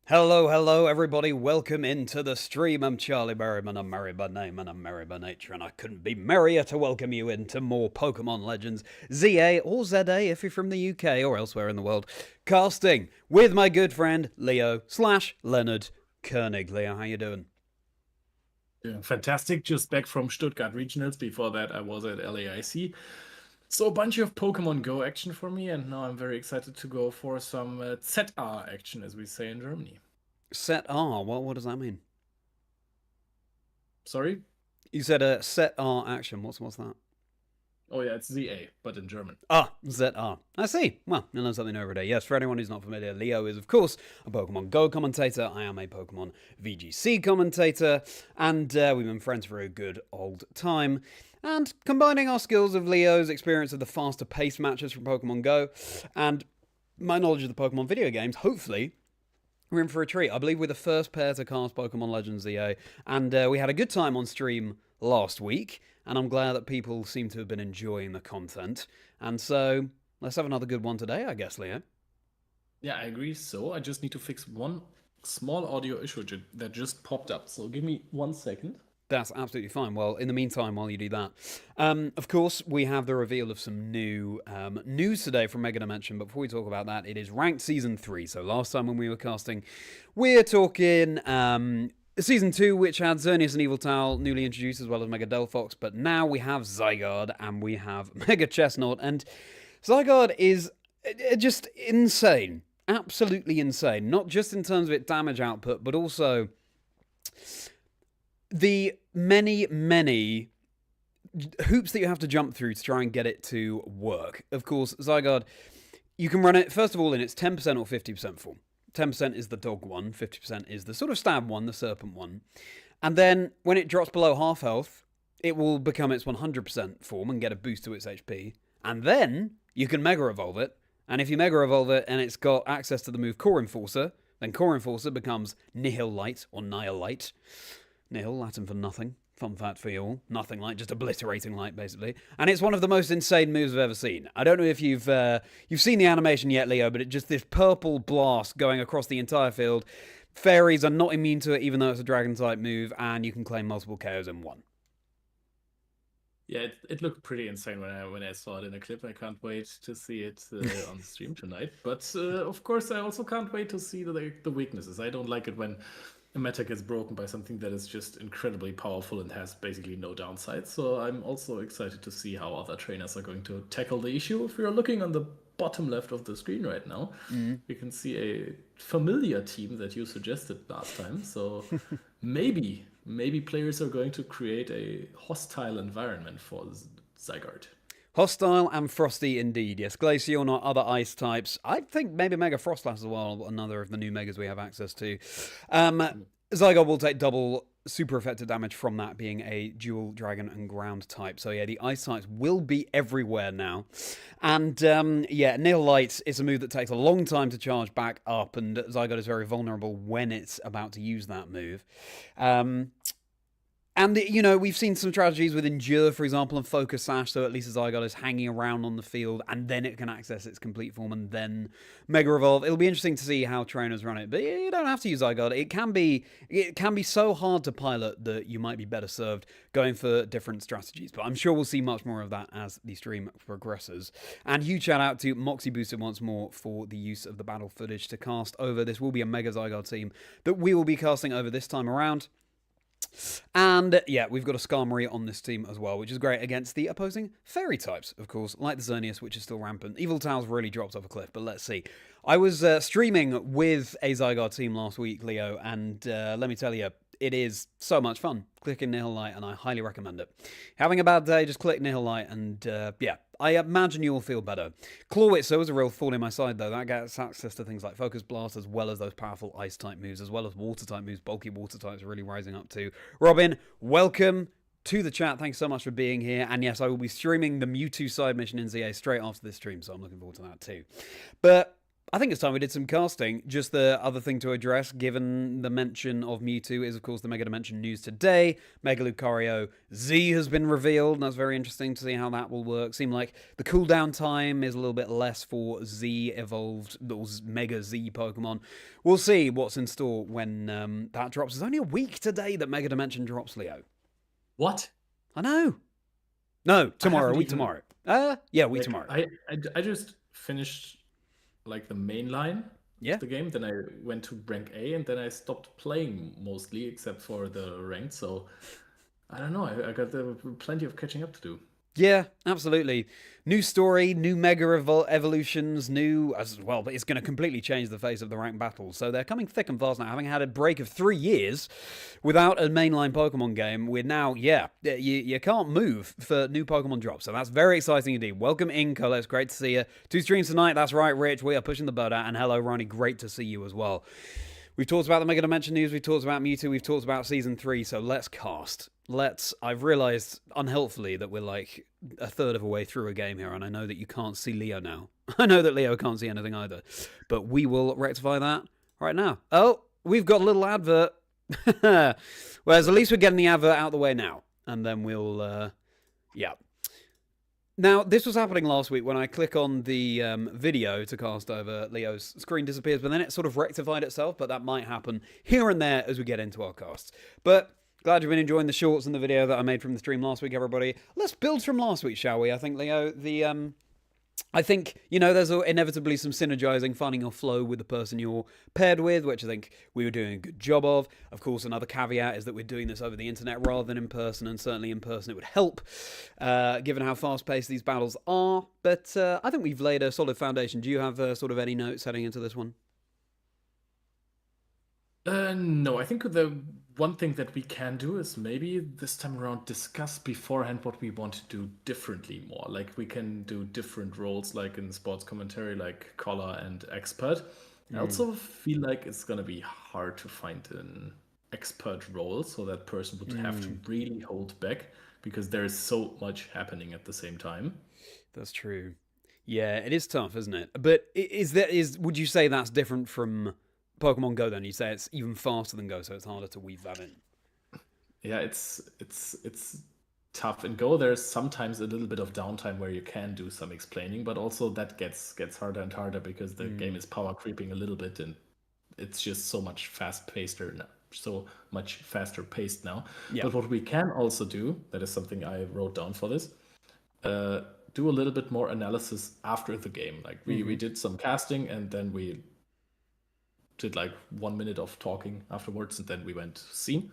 Hello, hello, everybody. Welcome into the stream. I'm Charlie Merriman. I'm merry by name and I'm merry by nature, and I couldn't be merrier to welcome you into more Pokémon Legends ZA or ZA if you're from the UK or elsewhere in the world. Casting with my good friend Leo/Leonard König. Leo, how you doing? Yeah, fantastic. Just back from Stuttgart Regionals. Before that, I was at LAIC. So a bunch of Pokemon Go action for me, and now I'm very excited to go for some ZR action, as we say in Germany. Set R. What does that mean? Sorry? You said a set R action. What's that? Oh yeah, it's ZA, but in German. Ah, ZR. I see. Well, you learn something new every day. Yes, for anyone who's not familiar, Leo is, of course, a Pokemon Go commentator. I am a Pokemon VGC commentator, and we've been friends for a good old time. And combining our skills of Leo's experience of the faster paced matches from Pokemon Go and my knowledge of the Pokemon video games, hopefully, we're in for a treat. I believe we're the first pair to cast Pokemon Legends ZA, and we had a good time on stream last week, and I'm glad that people seem to have been enjoying the content. And so, let's have another good one today, I guess, Leo. Yeah, I agree. So I just need to fix one small audio issue that just popped up. So give me 1 second. That's absolutely fine. Well, in the meantime, while you do that, of course, we have the reveal of some new news today from Mega Dimension. But before we talk about that, it is Ranked Season 3. So last time when we were casting, we're talking Season 2, which had Xerneas and Yveltal newly introduced, as well as Mega Delphox. But now we have Zygarde and we have Mega Chesnaught. And Zygarde is just insane. Absolutely insane. Not just in terms of its damage output, but also the many hoops that you have to jump through to try and get it to work. Of course, Zygarde, you can run it, first of all, in its 10% or 50% form. 10% is the dog one, 50% is the sort of stab one, the serpent one. And then when it drops below half health, it will become its 100% form and get a boost to its HP. And then you can Mega Evolve it. And if you Mega Evolve it and it's got access to the move Core Enforcer, then Core Enforcer becomes Nihil Light or Nihil Light. Nihil, Latin for nothing. Fun fact for you all. Nothing light, just obliterating light, basically. And it's one of the most insane moves I've ever seen. I don't know if you've seen the animation yet, Leo, but it's just this purple blast going across the entire field. Fairies are not immune to it, even though it's a Dragon-type move, and you can claim multiple KOs in one. Yeah, it looked pretty insane when I saw it in a clip. I can't wait to see it on stream tonight. But of course, I also can't wait to see the weaknesses. I don't like it when a meta gets broken by something that is just incredibly powerful and has basically no downside. So I'm also excited to see how other trainers are going to tackle the issue. If you're looking on the bottom left of the screen right now, you can see a familiar team that you suggested last time. So maybe players are going to create a hostile environment for Zygarde. Hostile and frosty indeed, yes. Glaceal, not other ice types. I think maybe Mega Frostlass as well, another of the new Megas we have access to. Zygarde will take double super effective damage from that being a dual dragon and ground type. So yeah, the ice types will be everywhere now. And yeah, Nihil Light is a move that takes a long time to charge back up, and Zygarde is very vulnerable when it's about to use that move. And, you know, we've seen some strategies with Endure, for example, and Focus Sash, so at least Zygarde is hanging around on the field, and then it can access its complete form, and then Mega Evolve. It'll be interesting to see how trainers run it, but you don't have to use Zygarde. It can be so hard to pilot that you might be better served going for different strategies, but I'm sure we'll see much more of that as the stream progresses. And huge shout out to Moxie Boosted once more for the use of the battle footage to cast over. This will be a Mega Zygarde team that we will be casting over this time around. And yeah, we've got a Skarmory on this team as well, which is great against the opposing fairy types, of course, like the Xerneas, which is still rampant. Yveltal's really dropped off a cliff, but let's see. I was streaming with a Zygarde team last week, Leo, and let me tell you, it is so much fun clicking Nihil Light, and I highly recommend it. Having a bad day, just click Nihil Light, and yeah, I imagine you'll feel better. Clawitzer is a real thorn in my side, though. That gets access to things like Focus Blast, as well as those powerful Ice-type moves, as well as Water-type moves. Bulky Water types are really rising up too. Robin, welcome to the chat. Thanks so much for being here. And yes, I will be streaming the Mewtwo side mission in ZA straight after this stream, so I'm looking forward to that too. But I think it's time we did some casting. Just the other thing to address, given the mention of Mewtwo, is of course the Mega Dimension news today. Mega Lucario Z has been revealed, and that's very interesting to see how that will work. Seemed like the cooldown time is a little bit less for Z evolved, those Mega Z Pokemon. We'll see what's in store when that drops. It's only a week today that Mega Dimension drops, Leo. What? I know. No, tomorrow. A week tomorrow. Yeah, week like, tomorrow. I just finished like the main line of the game. Then I went to rank A, and then I stopped playing mostly, except for the ranked. So I don't know. I got plenty of catching up to do. Yeah, absolutely. New story, new Mega evolutions, new as well, but it's going to completely change the face of the ranked battles. So they're coming thick and fast now. Having had a break of 3 years without a mainline Pokemon game, we're now, you can't move for new Pokemon drops. So that's very exciting indeed. Welcome in, Colo. It's great to see you. 2 streams tonight. That's right, Rich. We are pushing the boat out. And hello, Ronnie. Great to see you as well. We've talked about the Mega Dimension news, we've talked about Mewtwo, we've talked about Season 3, so let's cast. I've realised, unhelpfully, that we're like a third of a way through a game here, and I know that you can't see Leo now. I know that Leo can't see anything either, but we will rectify that right now. Oh, we've got a little advert. Whereas at least we're getting the advert out of the way now, and then we'll, yeah. Now, this was happening last week when I click on the video to cast over, Leo's screen disappears, but then it sort of rectified itself, but that might happen here and there as we get into our casts. But glad you've been enjoying the shorts and the video that I made from the stream last week, everybody. Let's build from last week, shall we? I think, Leo, I think, there's inevitably some synergizing, finding your flow with the person you're paired with, which I think we were doing a good job of. Of course, another caveat is that we're doing this over the internet rather than in person, and certainly in person it would help, given how fast-paced these battles are. But I think we've laid a solid foundation. Do you have sort of any notes heading into this one? No, I think the one thing that we can do is maybe this time around discuss beforehand what we want to do differently more. Like we can do different roles, like in sports commentary, like caller and expert. I also feel like it's gonna be hard to find an expert role, so that person would have to really hold back because there is so much happening at the same time. That's true. Yeah, it is tough, isn't it? But would you say that's different from Pokemon Go then? You say it's even faster than Go, so it's harder to weave that in. Yeah, it's tough. In Go, there's sometimes a little bit of downtime where you can do some explaining, but also that gets harder and harder because the game is power creeping a little bit, and it's just so much faster paced now. Yeah. But what we can also do, that is something I wrote down for this, do a little bit more analysis after the game. Like we did some casting, and then we did like 1 minute of talking afterwards, and then we went to scene.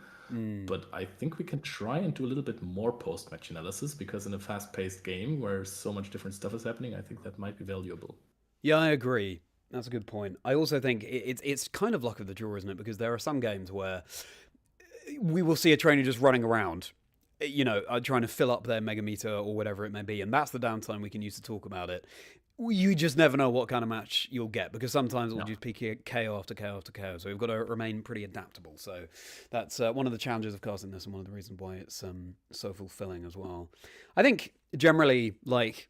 But I think we can try and do a little bit more post-match analysis, because in a fast-paced game where so much different stuff is happening, I think that might be valuable. Yeah, I agree. That's a good point. I also think it's kind of luck of the draw, isn't it? Because there are some games where we will see a trainer just running around, trying to fill up their Mega Meter or whatever it may be, and that's the downtime we can use to talk about it. You just never know what kind of match you'll get, because sometimes it'll just be KO after KO after KO. So we've got to remain pretty adaptable. So that's one of the challenges of casting this, and one of the reasons why it's so fulfilling as well. I think generally, like,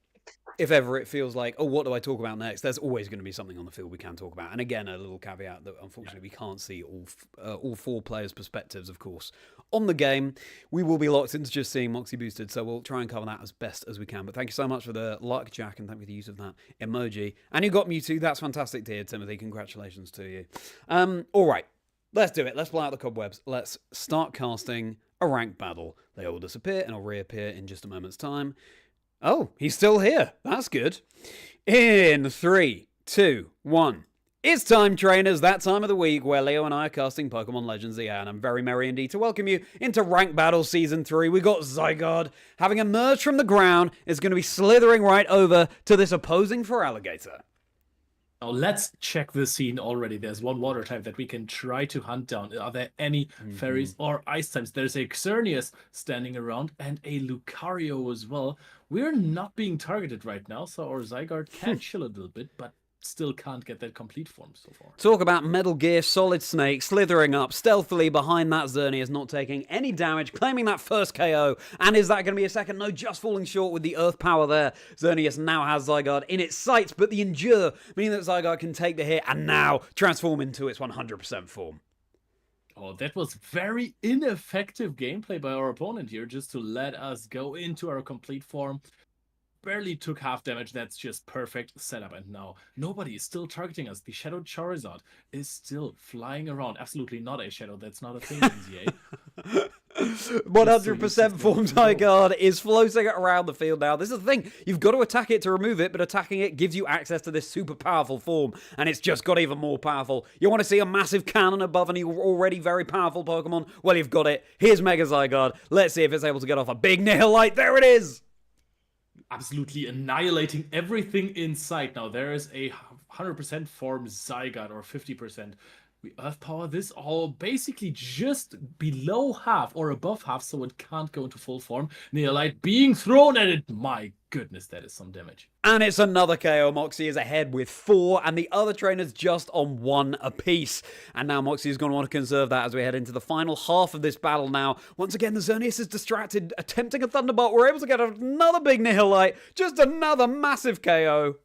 if ever it feels like, oh, what do I talk about next? There's always going to be something on the field we can talk about. And again, a little caveat that unfortunately we can't see all 4 players' perspectives, of course, on the game. We will be locked into just seeing Moxie boosted, so we'll try and cover that as best as we can. But thank you so much for the like, Jack, and thank you for the use of that emoji. And you got Mewtwo. That's fantastic to hear, Timothy. Congratulations to you. All right, let's do it. Let's blow out the cobwebs. Let's start casting a ranked battle. They all disappear and will reappear in just a moment's time. Oh, he's still here. That's good. In 3, 2, 1. It's time, trainers, that time of the week where Leo and I are casting Pokémon Legends ZA, and I'm very merry indeed to welcome you into Ranked Battle Season 3. We got Zygarde, having emerged from the ground, is going to be slithering right over to this opposing Feraligatr. Now let's check the scene already. There's one water type that we can try to hunt down. Are there any fairies or ice types? There's a Xerneas standing around and a Lucario as well. We're not being targeted right now, so our Zygarde can chill a little bit, but still can't get that complete form so far. Talk about Metal Gear Solid Snake slithering up stealthily behind that Xerneas, not taking any damage, claiming that first KO. And is that going to be a second? No, just falling short with the Earth power there. Xerneas now has Zygarde in its sights, but the Endure, meaning that Zygarde can take the hit and now transform into its 100% form. Oh, that was very ineffective gameplay by our opponent here, just to let us go into our complete form. Barely took half damage. That's just perfect setup. And now nobody is still targeting us. The Shadow Charizard is still flying around. Absolutely not a Shadow. That's not a thing in ZA. 100% form Zygarde is floating around the field now. This is the thing. You've got to attack it to remove it, but attacking it gives you access to this super powerful form, and it's just got even more powerful. You want to see a massive cannon above an already very powerful Pokemon? Well, you've got it. Here's Mega Zygarde. Let's see if it's able to get off a big Nihilite. There it is! Absolutely annihilating everything in sight. Now there is a 100% form Zygarde, or 50%. We Earth Power this all basically just below half or above half, so it can't go into full form. Nihilite being thrown at it. My goodness, that is some damage. And it's another KO. Moxie is ahead with 4, and the other trainers just on 1 apiece. And now Moxie is going to want to conserve that as we head into the final half of this battle now. Once again, the Xerneas is distracted, attempting a Thunderbolt. We're able to get another big Nihilite. Just another massive KO.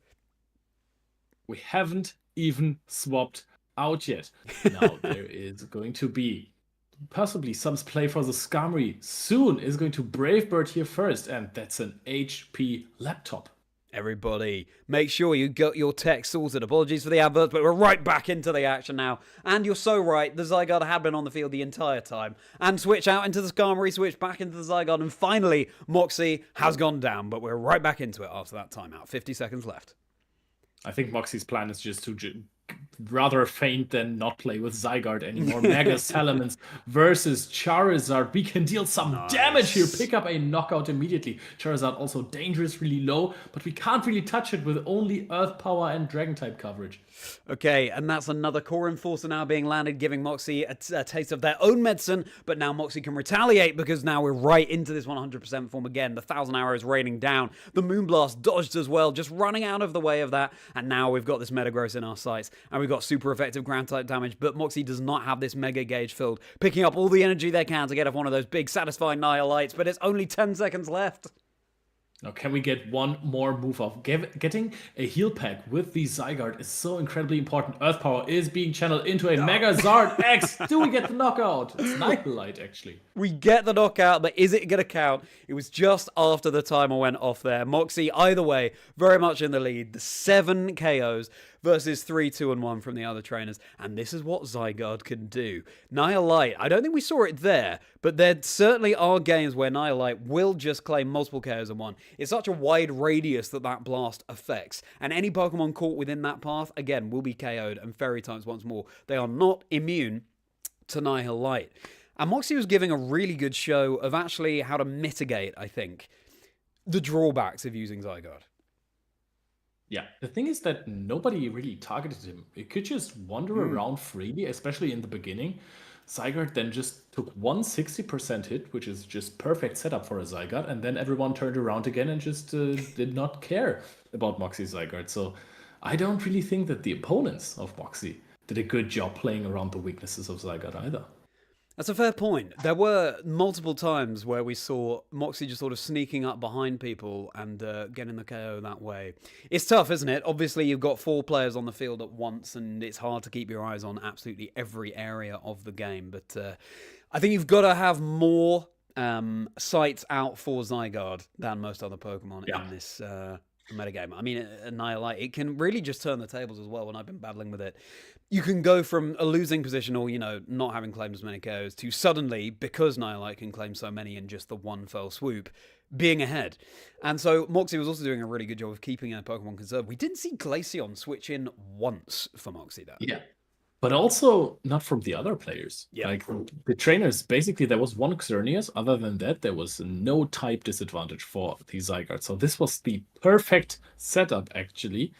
We haven't even swapped out yet. Now there is going to be possibly some play for the Skarmory. Soon is going to Brave Bird here first, and that's an HP laptop. Everybody, make sure you got your tech sorted. Apologies for the adverts, but we're right back into the action now. And you're so right, the Zygarde had been on the field the entire time. And switch out into the Skarmory, switch back into the Zygarde, and finally, Moxie has gone down, but we're right back into it after that timeout. 50 seconds left. I think Moxie's plan is just to rather faint than not play with Zygarde anymore. Mega Salamence versus Charizard. We can deal some damage here. Pick up a knockout immediately. Charizard also dangerous, really low, but we can't really touch it with only Earth Power and Dragon type coverage. Okay, and that's another Core Enforcer now being landed, giving Moxie a taste of their own medicine, but now Moxie can retaliate because now we're right into this 100% form again. The 1,000 arrows raining down. The Moonblast dodged as well, just running out of the way of that, and now we've got this Metagross in our sights, and we've got super effective ground type damage, but Moxie does not have this Mega Gauge filled, picking up all the energy they can to get off one of those big satisfying Nihilites, but it's only 10 seconds left. Now, can we get one more move off? Getting a heal pack with the Zygarde is so incredibly important. Earth Power is being channeled into a Mega Zard X. Do we get the knockout? It's Nihilite, actually. We get the knockout, but is it going to count? It was just after the timer went off there. Moxie, either way, very much in the lead. The 7 KOs versus 3, 2, and 1 from the other trainers. And this is what Zygarde can do. Nihilite, I don't think we saw it there, but there certainly are games where Nihilite will just claim multiple KOs in one. It's such a wide radius that blast affects. And any Pokemon caught within that path, again, will be KO'd and Fairy types once more. They are not immune to Nihilite. And Moxie was giving a really good show of actually how to mitigate, I think, the drawbacks of using Zygarde. Yeah, the thing is that nobody really targeted him. It could just wander around freely, especially in the beginning. Zygarde then just took 160% hit, which is just perfect setup for a Zygarde, and then everyone turned around again and just did not care about Moxie Zygarde. So I don't really think that the opponents of Moxie did a good job playing around the weaknesses of Zygarde either. That's a fair point. There were multiple times where we saw Moxie just sort of sneaking up behind people and getting the KO that way. It's tough, isn't it? Obviously, you've got 4 players on the field at once, and it's hard to keep your eyes on absolutely every area of the game. But I think you've got to have more sights out for Zygarde than most other Pokemon in this metagame. I mean, Nihilite, it can really just turn the tables as well when I've been battling with it. You can go from a losing position or, not having claimed as many KOs to suddenly, because Nihilite can claim so many in just the one fell swoop, being ahead. And so Moxie was also doing a really good job of keeping a Pokemon conserved. We didn't see Glaceon switch in once for Moxie though. Yeah. But also not from the other players. Yeah. Like the trainers, basically there was one Xerneas. Other than that, there was no type disadvantage for the Zygarde. So this was the perfect setup, actually.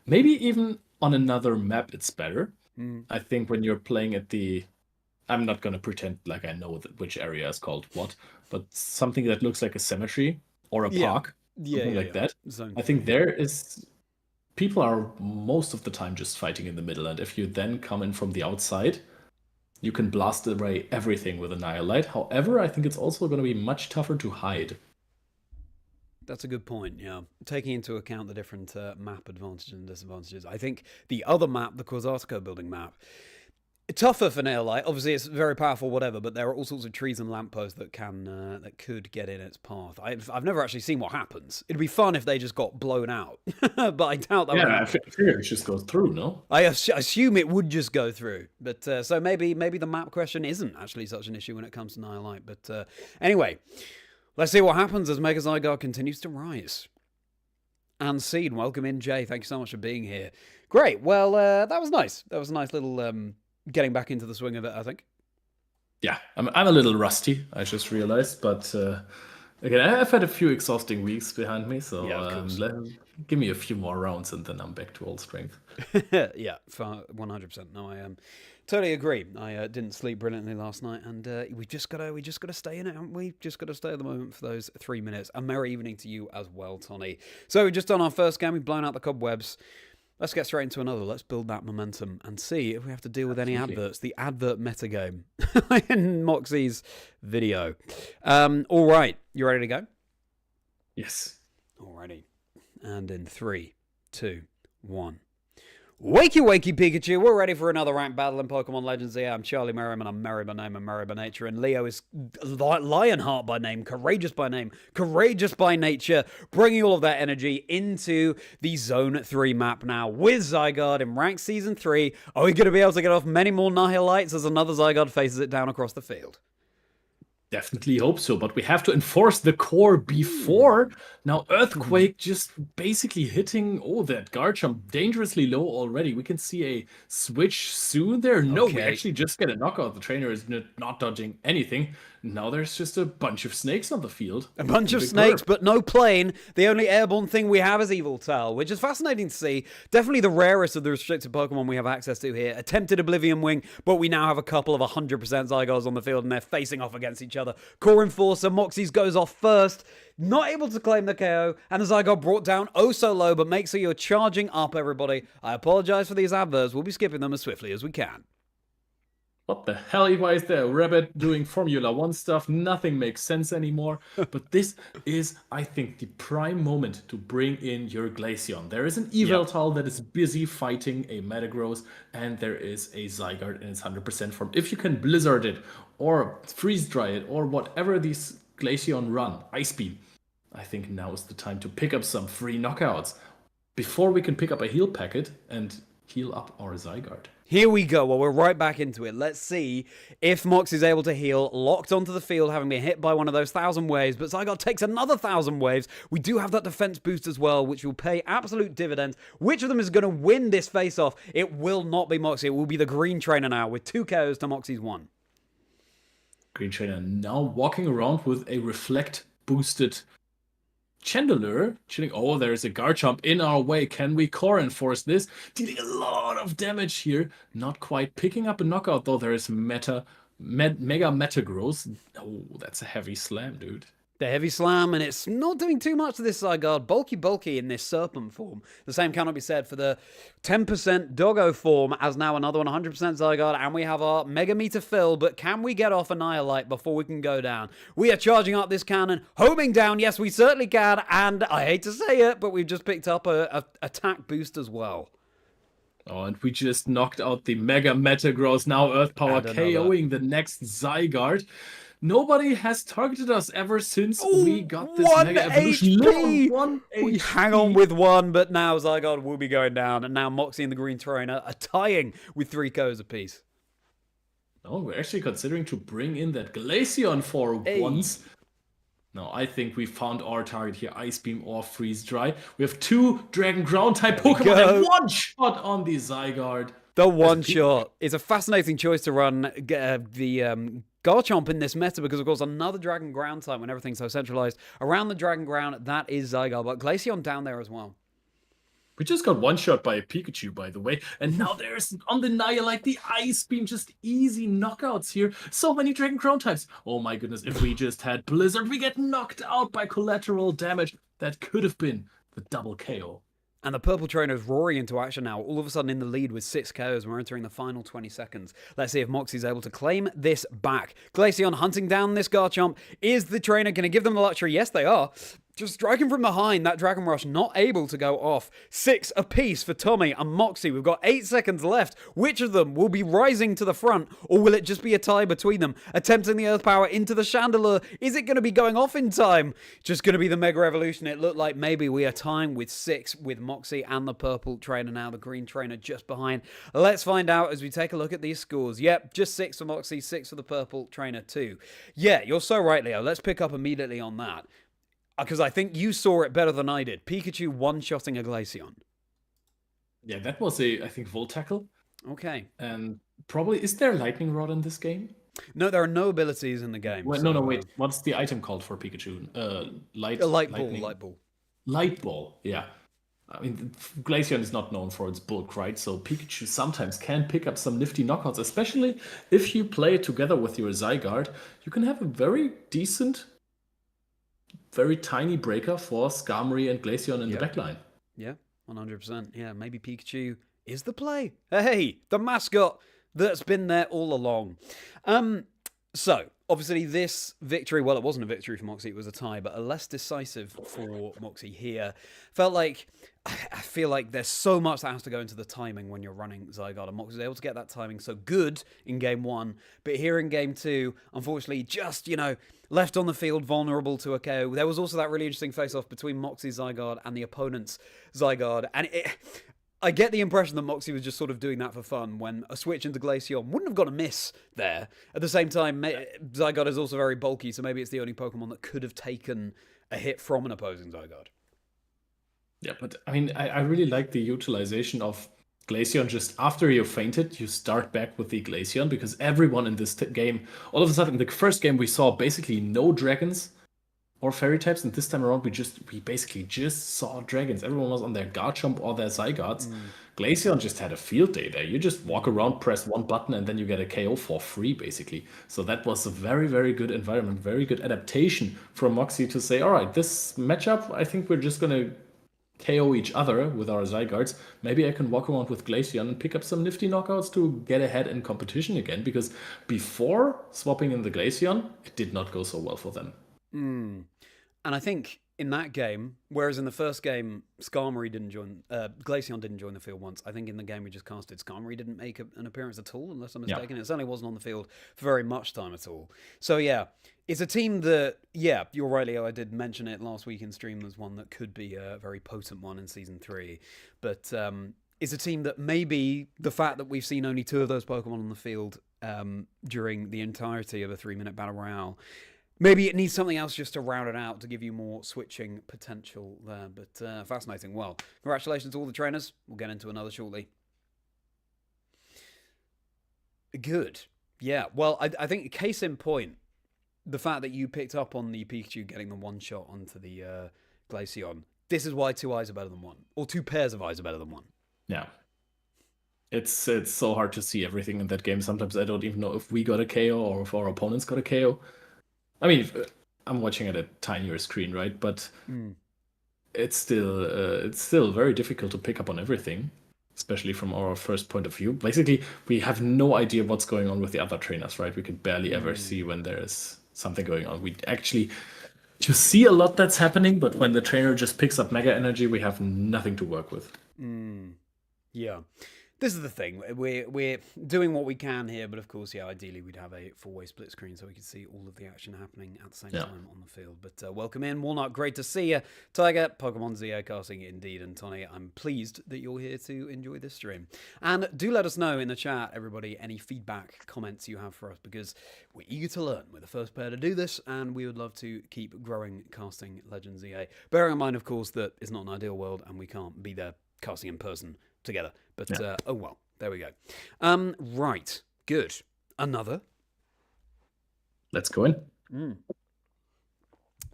Maybe even on another map it's better. I think when you're playing at the... I'm not going to pretend like I know which area is called what, but something that looks like a cemetery or a park, something like that. I think there is people are most of the time just fighting in the middle, and if you then come in from the outside, you can blast away everything with Annihilate. However, I think it's also going to be much tougher to hide. That's a good point, yeah. Taking into account the different map advantages and disadvantages, I think the other map, the Korsartico building map, tougher for Naillight. Obviously, it's very powerful, whatever, but there are all sorts of trees and lampposts that could get in its path. I've never actually seen what happens. It'd be fun if they just got blown out, but I doubt that. Yeah, I figure it just goes through. No, I assume it would just go through, but so maybe the map question isn't actually such an issue when it comes to Naillight. But anyway, let's see what happens as Mega Zygarde continues to rise. And Seed, welcome in, Jay. Thank you so much for being here. Great. Well, that was nice. That was a nice little getting back into the swing of it, I think. Yeah, I'm a little rusty, I just realized, but again, I've had a few exhausting weeks behind me, so give me a few more rounds and then I'm back to old strength. Yeah, 100%. No, I totally agree. I didn't sleep brilliantly last night, and we just gotta stay in it, haven't we? Just gotta stay at the moment for those 3 minutes. A merry evening to you as well, Tony. So we've just done our first game. We've blown out the cobwebs. Let's get straight into another. Let's build that momentum and see if we have to deal with any adverts. The advert metagame in Moxie's video. All right. You ready to go? Yes. Alrighty. And in 3, 2, 1. Wakey, wakey, Pikachu. We're ready for another ranked battle in Pokémon Legends here. I'm Charlie Merriman. I'm merry by name and merry by nature. And Leo is Lionheart by name, courageous by name, courageous by nature, bringing all of that energy into the Zone 3 map now with Zygarde in Ranked Season 3. Are we going to be able to get off many more Nihilites as another Zygarde faces it down across the field? Definitely hope so, but we have to enforce the core before. Now, Earthquake just basically hitting, that Garchomp dangerously low already. We can see a switch soon there. No, we actually just get a knockout. The trainer is not dodging anything. Now there's just a bunch of snakes on the field. A bunch of snakes, but no plane. The only airborne thing we have is Yveltal, which is fascinating to see. Definitely the rarest of the restricted Pokemon we have access to here. Attempted Oblivion Wing, but we now have a couple of 100% Zygardes on the field, and they're facing off against each other. Core Enforcer, Moxie's goes off first. Not able to claim the KO, and the Zygarde brought down oh so low, but make sure you're charging up, everybody. I apologize for these adverts. We'll be skipping them as swiftly as we can. What the hell is there? Rabbit doing Formula 1 stuff. Nothing makes sense anymore. But this is, I think, the prime moment to bring in your Glaceon. There is an Yveltal that is busy fighting a Metagross, and there is a Zygarde in its 100% form. If you can Blizzard it, or Freeze Dry it, or whatever these Glaceon run, Ice Beam, I think now is the time to pick up some free knockouts before we can pick up a heal packet and heal up our Zygarde. Here we go. Well, we're right back into it. Let's see if Mox is able to heal, locked onto the field, having been hit by one of those 1,000 waves. But Zygarde takes another 1,000 waves. We do have that defense boost as well, which will pay absolute dividends. Which of them is going to win this face-off? It will not be Moxie. It will be the Green Trainer now, with 2 KOs to Moxie's 1. Green Trainer now walking around with a Reflect-boosted Chandelure, chilling. Oh, there's a Garchomp in our way. Can we core enforce this? Dealing a lot of damage here. Not quite picking up a knockout, though. There is Mega Metagross. Oh, that's a heavy slam, dude. The heavy slam, and it's not doing too much to this Zygarde. Bulky in this Serpent form. The same cannot be said for the 10% Doggo form, as now another 100% Zygarde, and we have our Mega Meter fill, but can we get off Annihilate before we can go down? We are charging up this cannon, homing down, yes, we certainly can, and I hate to say it, but we've just picked up a attack boost as well. Oh, and we just knocked out the Mega Metagross, now Earth Power, KOing the next Zygarde. Nobody has targeted us ever since we got this Mega Evolution. 1 HP. We hang on with 1, but now Zygarde will be going down, and now Moxie and the Green Trainer are tying with 3 KOs apiece. Oh, we're actually considering to bring in that Glaceon for once. Now, I think we found our target here, Ice Beam or Freeze Dry. We have 2 Dragon Ground type Pokemon and 1 shot on the Zygarde. The 1 shot is a fascinating choice to run the Garchomp in this meta, because of course another Dragon Ground type, when everything's so centralized around the Dragon Ground, that is Zygarde, but Glaceon down there as well. We just got 1 shot by a Pikachu, by the way, and now there's on the Nihilite, the Ice Beam, just easy knockouts here. So many Dragon Ground types. Oh my goodness, if we just had Blizzard, we get knocked out by collateral damage. That could have been the double KO. And the purple trainer is roaring into action now, all of a sudden in the lead with 6 KOs. We're entering the final 20 seconds. Let's see if Moxie's able to claim this back. Glaceon hunting down this Garchomp. Is the trainer going to give them the luxury? Yes, they are. Just striking from behind, that Dragon Rush not able to go off. 6 apiece for Tommy and Moxie. We've got 8 seconds left. Which of them will be rising to the front, or will it just be a tie between them? Attempting the Earth Power into the Chandelure. Is it going to be going off in time? Just going to be the Mega Evolution. It looked like maybe we are tying with 6 with Moxie and the purple trainer now. The green trainer just behind. Let's find out as we take a look at these scores. Yep, just 6 for Moxie, 6 for the purple trainer too. Yeah, you're so right, Leo. Let's pick up immediately on that. Because I think you saw it better than I did. Pikachu one-shotting a Glaceon. Yeah, that was I think, Volt Tackle. Okay. And probably, is there Lightning Rod in this game? No, there are no abilities in the game. Well, so, no, wait. What's the item called for Pikachu? A light ball, lightning. light ball. Light ball, yeah. I mean, Glaceon is not known for its bulk, right? So Pikachu sometimes can pick up some nifty knockouts, especially if you play it together with your Zygarde. You can have a very decent, very tiny breaker for Skarmory and Glaceon in the backline. Yeah, 100%. Yeah, maybe Pikachu is the play. Hey, the mascot that's been there all along. So, obviously this victory, well, it wasn't a victory for Moxie, it was a tie, but a less decisive for Moxie here. I feel like there's so much that has to go into the timing when you're running Zygarde, and Moxie was able to get that timing so good in Game 1, but here in Game 2, unfortunately, just, left on the field, vulnerable to a KO. There was also that really interesting face-off between Moxie's Zygarde and the opponent's Zygarde, and I get the impression that Moxie was just sort of doing that for fun when a switch into Glaceon wouldn't have got a miss there. At the same time, Zygarde is also very bulky, so maybe it's the only Pokemon that could have taken a hit from an opposing Zygarde. Yeah, but I mean, I really like the utilization of Glaceon. Just after you fainted, you start back with the Glaceon, because everyone in this game, all of a sudden, in the first game, we saw basically no dragons or fairy types, and this time around we basically just saw dragons. Everyone was on their Garchomp or their Zygardes. Glaceon just had a field day there. You just walk around, press one button, and then you get a KO for free, basically. So that was a very, very good environment, very good adaptation from Moxie to say, all right, this matchup, I think we're just going to KO each other with our Zygardes. Maybe I can walk around with Glaceon and pick up some nifty knockouts to get ahead in competition again, because before swapping in the Glaceon, it did not go so well for them. And I think in that game, whereas in the first game, Glaceon didn't join the field once. I think in the game we just casted, Skarmory didn't make an appearance at all, unless I'm mistaken. It certainly wasn't on the field for very much time at all. So yeah, it's a team that, yeah, you're right, Leo, I did mention it last week in stream as one that could be a very potent one in Season 3. But it's a team that maybe the fact that we've seen only 2 of those Pokemon on the field during the entirety of a 3-minute Battle Royale, maybe it needs something else just to round it out to give you more switching potential there. But fascinating. Well, congratulations to all the trainers. We'll get into another shortly. Good. Yeah, well, I think case in point, the fact that you picked up on the Pikachu getting the one shot onto the Glaceon. This is why 2 eyes are better than 1. Or 2 pairs of eyes are better than 1. Yeah. It's so hard to see everything in that game. Sometimes I don't even know if we got a KO or if our opponents got a KO. I mean, I'm watching at a tinier screen, right? But it's still very difficult to pick up on everything, especially from our first point of view. Basically, we have no idea what's going on with the other trainers, right? We can barely ever see when there is something going on. We actually just see a lot that's happening, but when the trainer just picks up Mega Energy, we have nothing to work with. Yeah. This is the thing. We're doing what we can here, but of course, yeah, ideally we'd have a 4-way split screen so we could see all of the action happening at the same time on the field. But welcome in, Walnut. Great to see you. Tiger, Pokemon ZO casting indeed, and Tony, I'm pleased that you're here to enjoy this stream. And do let us know in the chat, everybody, any feedback, comments you have for us, because we're eager to learn. We're the first pair to do this, and we would love to keep growing casting Legends ZA. Bearing in mind, of course, that it's not an ideal world, and we can't be there casting in person together. But, oh well, there we go. Right, good. Another. Let's go in.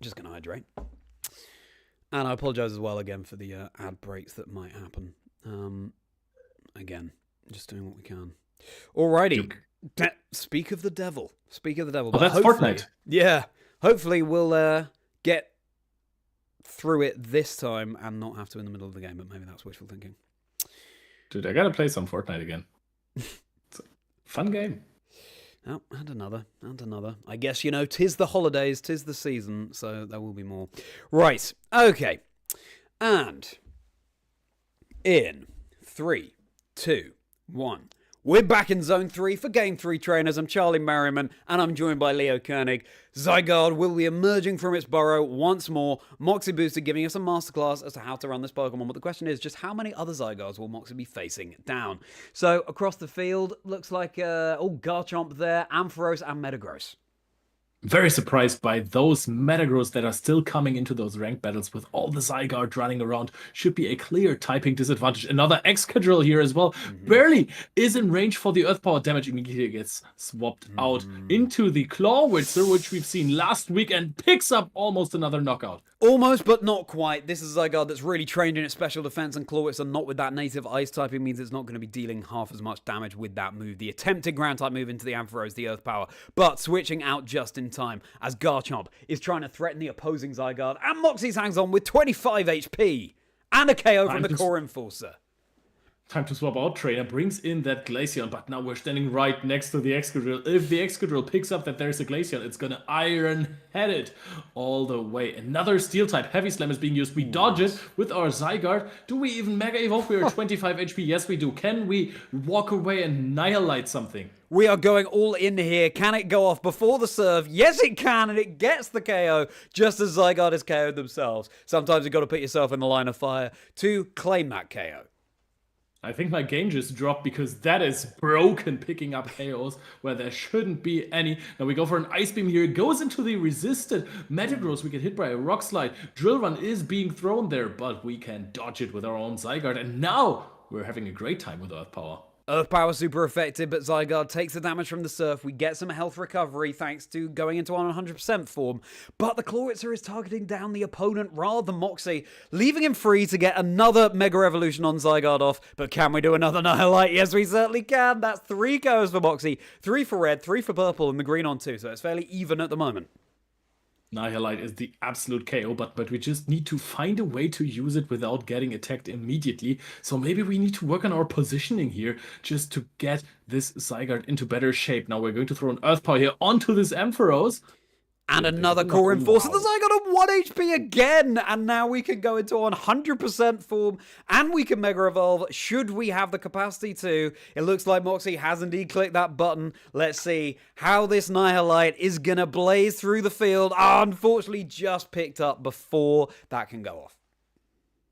Just going to hydrate. And I apologise as well again for the ad breaks that might happen. Again, just doing what we can. Alrighty. Speak of the devil. Speak of the devil. Oh, that's Fortnite. Yeah. Hopefully we'll get through it this time and not have to in the middle of the game, but maybe that's wishful thinking. Dude, I gotta play some Fortnite again. It's a fun game. Oh, and another. I guess, 'tis the holidays, 'tis the season, so there will be more. Right, okay. And in 3, 2, 1. We're back in Zone 3 for Game 3 trainers. I'm Charlie Merriman, and I'm joined by Leo König. Zygarde will be emerging from its burrow once more. Moxie Booster giving us a masterclass as to how to run this Pokemon. But the question is, just how many other Zygardes will Moxie be facing down? So, across the field, looks like, Garchomp there, Ampharos, and Metagross. Very surprised by those Metagross that are still coming into those ranked battles with all the Zygarde running around. Should be a clear typing disadvantage. Another Excadrill here as well. Barely is in range for the Earth Power damage. Immediately gets swapped out into the Claw Whistle, which we've seen last week, and picks up almost another knockout. Almost, but not quite. This is a Zygarde that's really trained in its special defense, and Claw Whistle not with that native ice typing means it's not going to be dealing half as much damage with that move. The attempted ground type move into the Ampharos, the Earth Power, but switching out just in time as Garchomp is trying to threaten the opposing Zygarde, and Moxie's hangs on with 25 HP and a KO from the Core Enforcer. Time to swap out. Trainer brings in that Glaceon, but now we're standing right next to the Excadrill. If the Excadrill picks up that there's a Glaceon, it's gonna Iron Head it all the way. Another Steel type Heavy Slam is being used. We dodge it with our Zygarde. Do we even Mega Evolve? We are 25 HP. Yes, we do. Can we walk away and annihilate something? We are going all in here. Can it go off before the serve? Yes, it can, and it gets the KO just as Zygarde has KO'd themselves. Sometimes you've got to put yourself in the line of fire to claim that KO. I think my game just dropped because that is broken, picking up KOs where there shouldn't be any. Now we go for an Ice Beam here. It goes into the resisted Metagross. We get hit by a Rock Slide. Drill Run is being thrown there, but we can dodge it with our own Zygarde. And now we're having a great time with Earth Power. Earth Power super effective, but Zygarde takes the damage from the Surf. We get some health recovery thanks to going into 100% form. But the Clawitzer is targeting down the opponent rather than Moxie, leaving him free to get another Mega Evolution on Zygarde off. But can we do another Nihilite? Yes, we certainly can. That's 3 KOs for Moxie, 3 for red, 3 for purple, and the green on 2. So it's fairly even at the moment. Nihilite is the absolute KO, but we just need to find a way to use it without getting attacked immediately. So maybe we need to work on our positioning here just to get this Zygarde into better shape. Now we're going to throw an Earth Power here onto this Ampharos. And another Core Enforcer. The Zygarde on 1 HP again. And now we can go into 100% form. And we can Mega Evolve should we have the capacity to. It looks like Moxie has indeed clicked that button. Let's see how this Nihilite is going to blaze through the field. Unfortunately, just picked up before that can go off.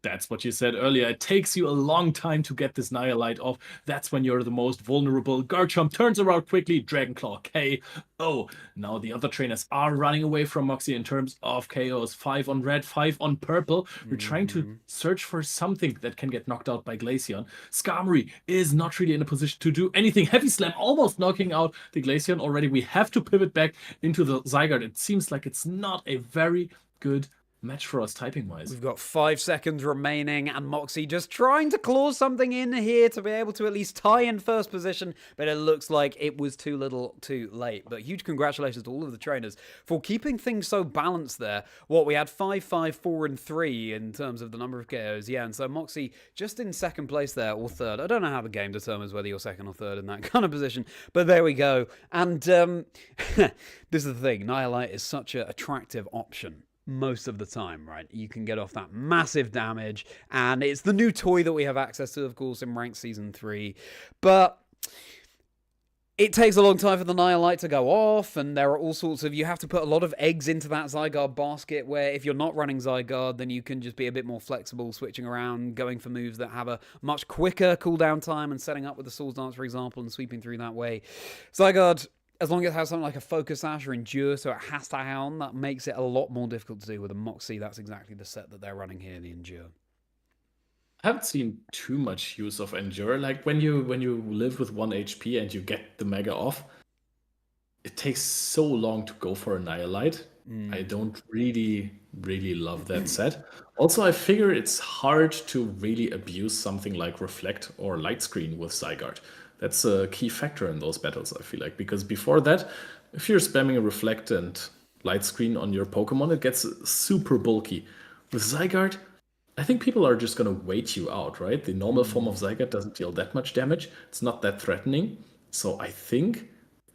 That's what you said earlier. It takes you a long time to get this Nihilite off. That's when you're the most vulnerable. Garchomp turns around quickly. Dragonclaw KO. Now the other trainers are running away from Moxie in terms of KOs. 5 on red, 5 on purple. We're trying to search for something that can get knocked out by Glaceon. Skarmory is not really in a position to do anything. Heavy Slam almost knocking out the Glaceon already. We have to pivot back into the Zygarde. It seems like it's not a very good match for us typing-wise. We've got 5 seconds remaining, and Moxie just trying to claw something in here to be able to at least tie in first position, but it looks like it was too little too late. But huge congratulations to all of the trainers for keeping things so balanced there. We had 5, 5, 4, and 3 in terms of the number of KOs. Yeah, and so Moxie just in second place there, or third. I don't know how the game determines whether you're second or third in that kind of position, but there we go. And this is the thing, Nihilite is such an attractive option most of the time, right? You can get off that massive damage, and it's the new toy that we have access to, of course, in Ranked Season 3. But it takes a long time for the Nihilite to go off, and there are all sorts of... You have to put a lot of eggs into that Zygarde basket, where if you're not running Zygarde, then you can just be a bit more flexible, switching around, going for moves that have a much quicker cooldown time, and setting up with the Swords Dance, for example, and sweeping through that way. Zygarde, as long as it has something like a Focus Sash or Endure, so it has to Hound, that makes it a lot more difficult to do. With a Moxie, that's exactly the set that they're running here, the Endure. I haven't seen too much use of Endure. Like when you live with 1 HP and you get the Mega off, it takes so long to go for a Nihilite. I don't really love that set. Also, I figure it's hard to really abuse something like Reflect or Light Screen with Zygarde. That's a key factor in those battles, I feel like. Because before that, if you're spamming a Reflect and Light Screen on your Pokemon, it gets super bulky. With Zygarde, I think people are just going to wait you out, right? The normal form of Zygarde doesn't deal that much damage. It's not that threatening. So I think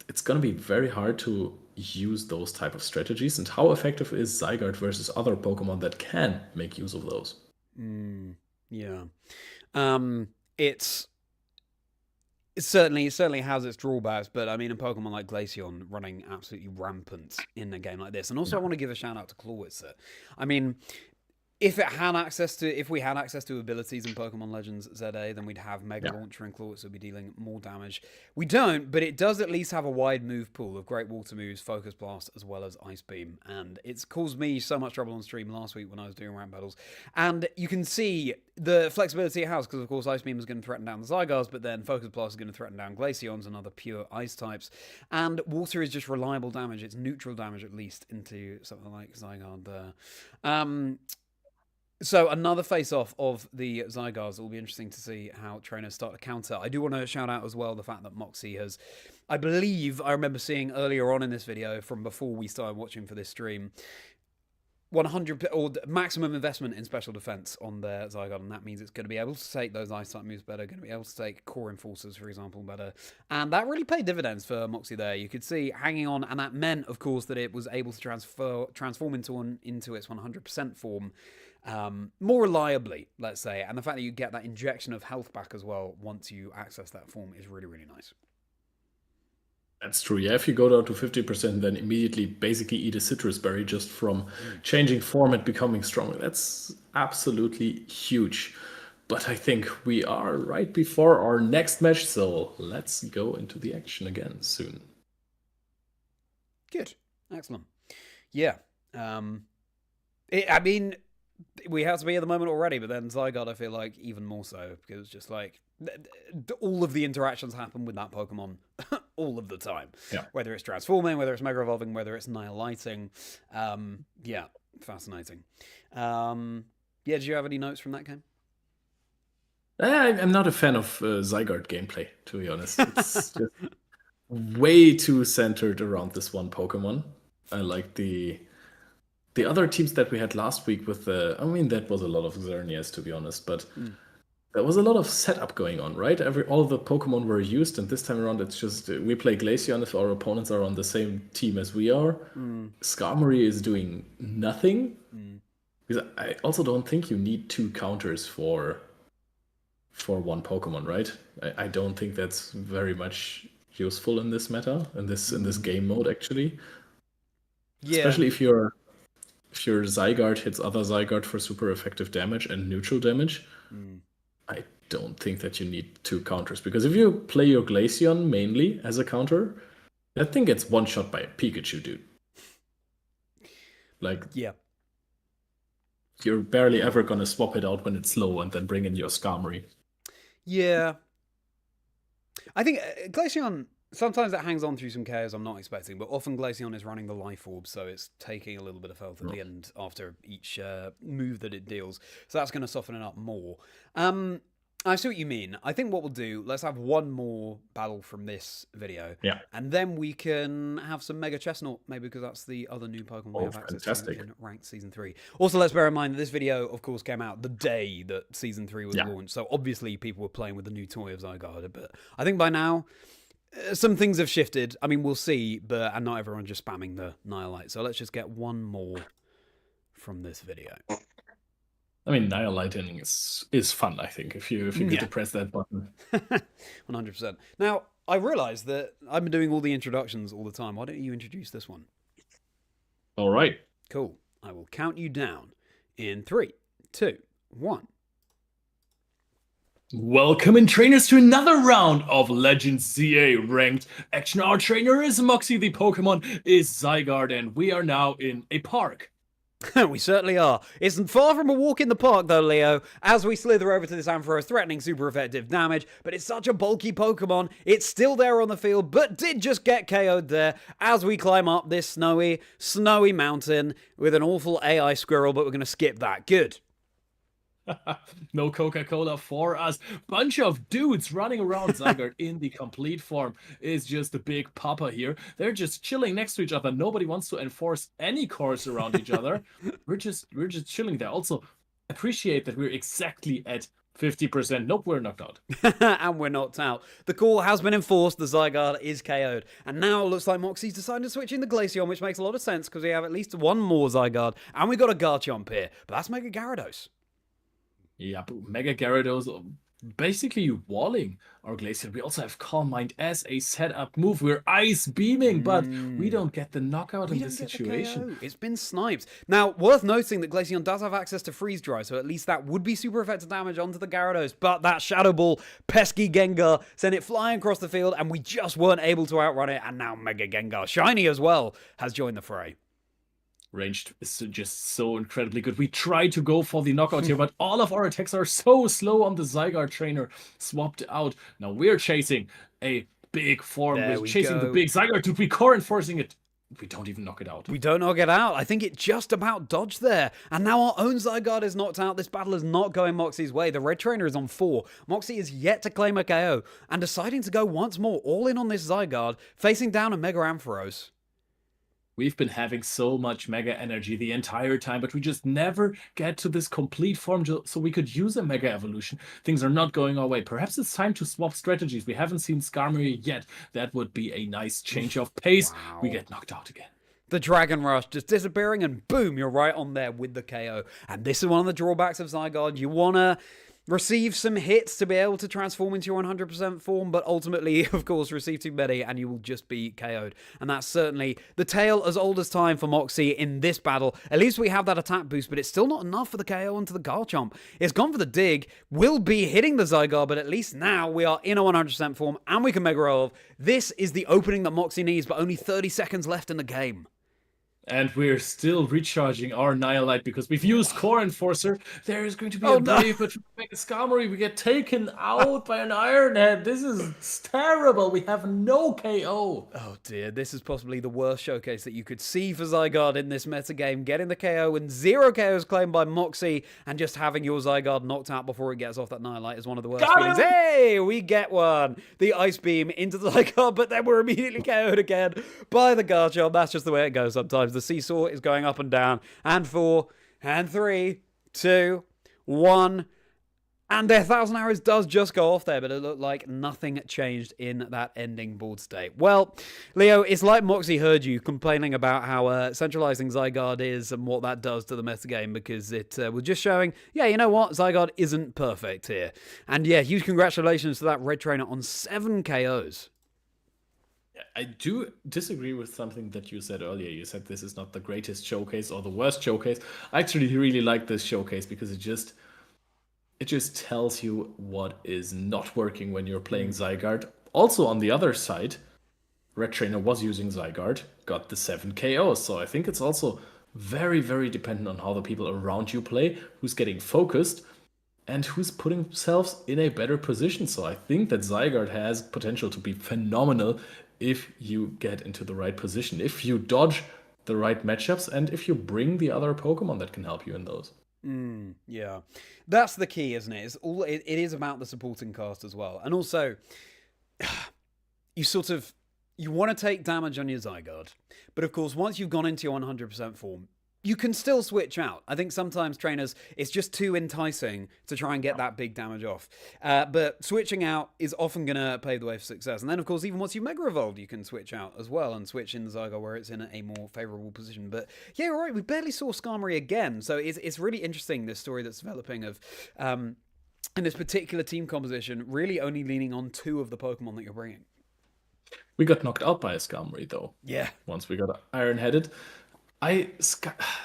it's going to be very hard to use those type of strategies. And how effective is Zygarde versus other Pokemon that can make use of those? Yeah. It certainly has its drawbacks, but I mean, a Pokemon like Glaceon running absolutely rampant in a game like this. And also, I want to give a shout out to Clawitzer. I mean, if we had access to abilities in Pokemon Legends ZA, then we'd have Mega Launcher and Clawitzer would be dealing more damage. We don't, but it does at least have a wide move pool of Great Water moves, Focus Blast, as well as Ice Beam. And it's caused me so much trouble on stream last week when I was doing ramp battles. And you can see the flexibility it has, because of course Ice Beam is going to threaten down the Zygardes, but then Focus Blast is going to threaten down Glaceons and other pure ice types. And Water is just reliable damage. It's neutral damage, at least, into something like Zygarde there. So another face-off of the Zygardes. It will be interesting to see how trainers start to counter. I do want to shout out as well the fact that Moxie has, I believe, I remember seeing earlier on in this video from before we started watching for this stream, 100 or maximum investment in special defense on their Zygarde, and that means it's going to be able to take those ice type moves better, going to be able to take core enforcers, for example, better, and that really paid dividends for Moxie there. You could see hanging on, and that meant, of course, that it was able to transform into its 100% form more reliably, let's say, and the fact that you get that injection of health back as well once you access that form is really, really nice. That's true. Yeah, if you go down to 50%, then immediately basically eat a citrus berry just from changing form and becoming stronger. That's absolutely huge. But I think we are right before our next match, so let's go into the action again soon. Good. Excellent. Yeah. I mean, we have to be at the moment already, but then Zygarde, I feel like, even more so, because it's just like all of the interactions happen with that Pokemon all of the time. Yeah. Whether it's transforming, whether it's Mega Evolving, whether it's annihilating. Yeah, fascinating. Yeah, did you have any notes from that game? I'm not a fan of Zygarde gameplay, to be honest. It's just way too centered around this one Pokemon. I like the other teams that we had last week with I mean, that was a lot of Xerneas, to be honest, but there was a lot of setup going on, right? All the Pokemon were used, and this time around it's just we play Glaceon if our opponents are on the same team as we are. Skarmory is doing nothing. Because I also don't think you need 2 counters for one Pokemon, right? I don't think that's very much useful in this meta, in this game mode, actually. Yeah. Especially if your Zygarde hits other Zygarde for super effective damage and neutral damage, I don't think that you need 2 counters. Because if you play your Glaceon mainly as a counter, that thing gets one-shot by a Pikachu, dude. Like, yeah, you're barely ever gonna swap it out when it's low and then bring in your Skarmory. Yeah. I think Glaceon, sometimes it hangs on through some chaos I'm not expecting, but often Glaceon is running the Life Orb, so it's taking a little bit of health at the end after each move that it deals. So that's going to soften it up more. I see what you mean. I think what we'll do, let's have one more battle from this video. Yeah. And then we can have some Mega Chesnaught, maybe, because that's the other new Pokemon we have access to in Ranked Season 3. Also, let's bear in mind that this video, of course, came out the day that Season 3 was launched. So obviously people were playing with the new toy of Zygarde. But I think by now, some things have shifted. I mean, we'll see, and not everyone just spamming the Nihilite. So let's just get one more from this video. I mean, Nihilating is fun, I think, if you get to press that button. 100%. Now, I realised that I've been doing all the introductions all the time. Why don't you introduce this one? All right. Cool. I will count you down in 3, 2, 1. Welcome in, trainers, to another round of Legends ZA Ranked Action. Our trainer is Moxie, the Pokemon is Zygarde, and we are now in a park. We certainly are. It's far from a walk in the park, though, Leo, as we slither over to this Ampharos, threatening super effective damage, but it's such a bulky Pokemon. It's still there on the field, but did just get KO'd there as we climb up this snowy mountain with an awful AI squirrel, but we're going to skip that. Good. No Coca-Cola for us. Bunch of dudes running around Zygarde in the complete form is just a big papa here. They're just chilling next to each other. Nobody wants to enforce any course around each other. We're just chilling there. Also, appreciate that we're exactly at 50%. Nope, we're knocked out. And we're knocked out. The call has been enforced. The Zygarde is KO'd. And now it looks like Moxie's decided to switch in the Glaceon, which makes a lot of sense because we have at least one more Zygarde. And we got a Garchomp here. But that's Mega Gyarados. Yeah, Mega Gyarados basically walling our Glaceon. We also have Calm Mind as a setup move. We're ice beaming, but we don't get the knockout in this situation. It's been sniped. Now, worth noting that Glaceon does have access to Freeze Dry, so at least that would be super effective damage onto the Gyarados. But that Shadow Ball, pesky Gengar, sent it flying across the field, and we just weren't able to outrun it. And now Mega Gengar, shiny as well, has joined the fray. Ranged is just so incredibly good. We try to go for the knockout here, but all of our attacks are so slow on the Zygarde trainer. Swapped out. Now we're chasing a big form. We're chasing the big Zygarde to be core enforcing it. We don't even knock it out. We don't knock it out. I think it just about dodged there. And now our own Zygarde is knocked out. This battle is not going Moxie's way. The red trainer is on 4. Moxie is yet to claim a KO and deciding to go once more all in on this Zygarde, facing down a Mega Ampharos. We've been having so much Mega energy the entire time, but we just never get to this complete form so we could use a Mega Evolution. Things are not going our way. Perhaps it's time to swap strategies. We haven't seen Skarmory yet. That would be a nice change of pace. Wow. We get knocked out again. The Dragon Rush just disappearing and boom, you're right on there with the KO. And this is one of the drawbacks of Zygarde. You want to receive some hits to be able to transform into your 100% form, but ultimately, of course, receive too many and you will just be KO'd. And that's certainly the tale as old as time for Moxie in this battle. At least we have that attack boost, but it's still not enough for the KO onto the Garchomp. It's gone for the dig, will be hitting the Zygarde, but at least now we are in a 100% form and we can Mega Evolve. This is the opening that Moxie needs, but only 30 seconds left in the game. And we're still recharging our Nihilite because we've used Core Enforcer. There is going to be a wave, but Mega Skarmory, we get taken out by an Iron Head. This is terrible. We have no KO. Oh dear, this is possibly the worst showcase that you could see for Zygarde in this metagame. Getting the KO and 0 KOs claimed by Moxie and just having your Zygarde knocked out before it gets off that Nihilite is one of the worst feelings. Hey, we get one. The Ice Beam into the Zygarde, but then we're immediately KO'd again by the Garchomp. That's just the way it goes sometimes. The seesaw is going up and down. And 4, and 3, 2, 1. And their 1,000 arrows does just go off there, but it looked like nothing changed in that ending board state. Well, Leo, it's like Moxie heard you complaining about how centralizing Zygarde is and what that does to the metagame, because it was just showing, yeah, you know what? Zygarde isn't perfect here. And yeah, huge congratulations to that red trainer on 7 KOs. I do disagree with something that you said earlier. You said this is not the greatest showcase or the worst showcase. I actually really like this showcase because it just tells you what is not working when you're playing Zygarde. Also, on the other side, Red Trainer was using Zygarde, got the 7 KOs. So I think it's also very, very dependent on how the people around you play, who's getting focused, and who's putting themselves in a better position. So I think that Zygarde has potential to be phenomenal if you get into the right position, if you dodge the right matchups, and if you bring the other Pokemon that can help you in those. Yeah, that's the key, isn't it? It is about the supporting cast as well. And also, you want to take damage on your Zygarde, but of course, once you've gone into your 100% form, you can still switch out. I think sometimes trainers, it's just too enticing to try and get that big damage off. But switching out is often going to pave the way for success. And then, of course, even once you've Mega Evolved, you can switch out as well and switch in the Zygarde where it's in a more favourable position. But yeah, you're right, we barely saw Skarmory again. So it's really interesting, this story that's developing of, in this particular team composition, really only leaning on 2 of the Pokemon that you're bringing. We got knocked out by a Skarmory, though. Yeah. Once we got Iron-Headed.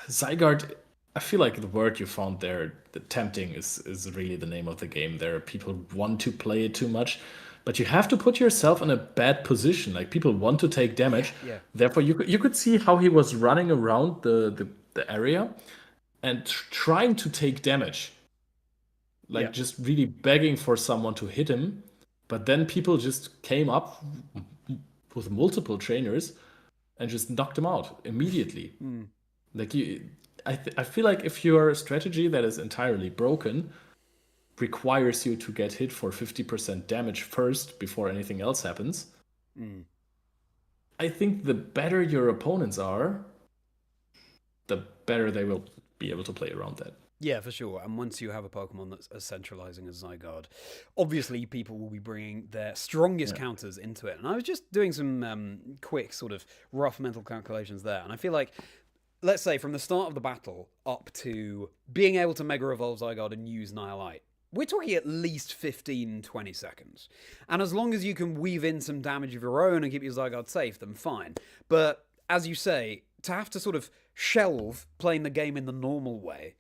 Zygarde, I feel like the word you found there, the tempting, is really the name of the game. There are people who want to play it too much, but you have to put yourself in a bad position. Like, people want to take damage. Yeah. Therefore, you could see how he was running around the area and trying to take damage. Like, just really begging for someone to hit him. But then people just came up with multiple trainers and just knocked him out immediately. Like, I feel like if your strategy that is entirely broken requires you to get hit for 50% damage first before anything else happens, I think the better your opponents are, the better they will be able to play around that. Yeah, for sure. And once you have a Pokemon that's as centralizing as Zygarde, obviously people will be bringing their strongest counters into it. And I was just doing some quick sort of rough mental calculations there. And I feel like, let's say from the start of the battle up to being able to Mega Evolve Zygarde and use Nihilite, we're talking at least 15, 20 seconds. And as long as you can weave in some damage of your own and keep your Zygarde safe, then fine. But as you say, to have to sort of shelve playing the game in the normal way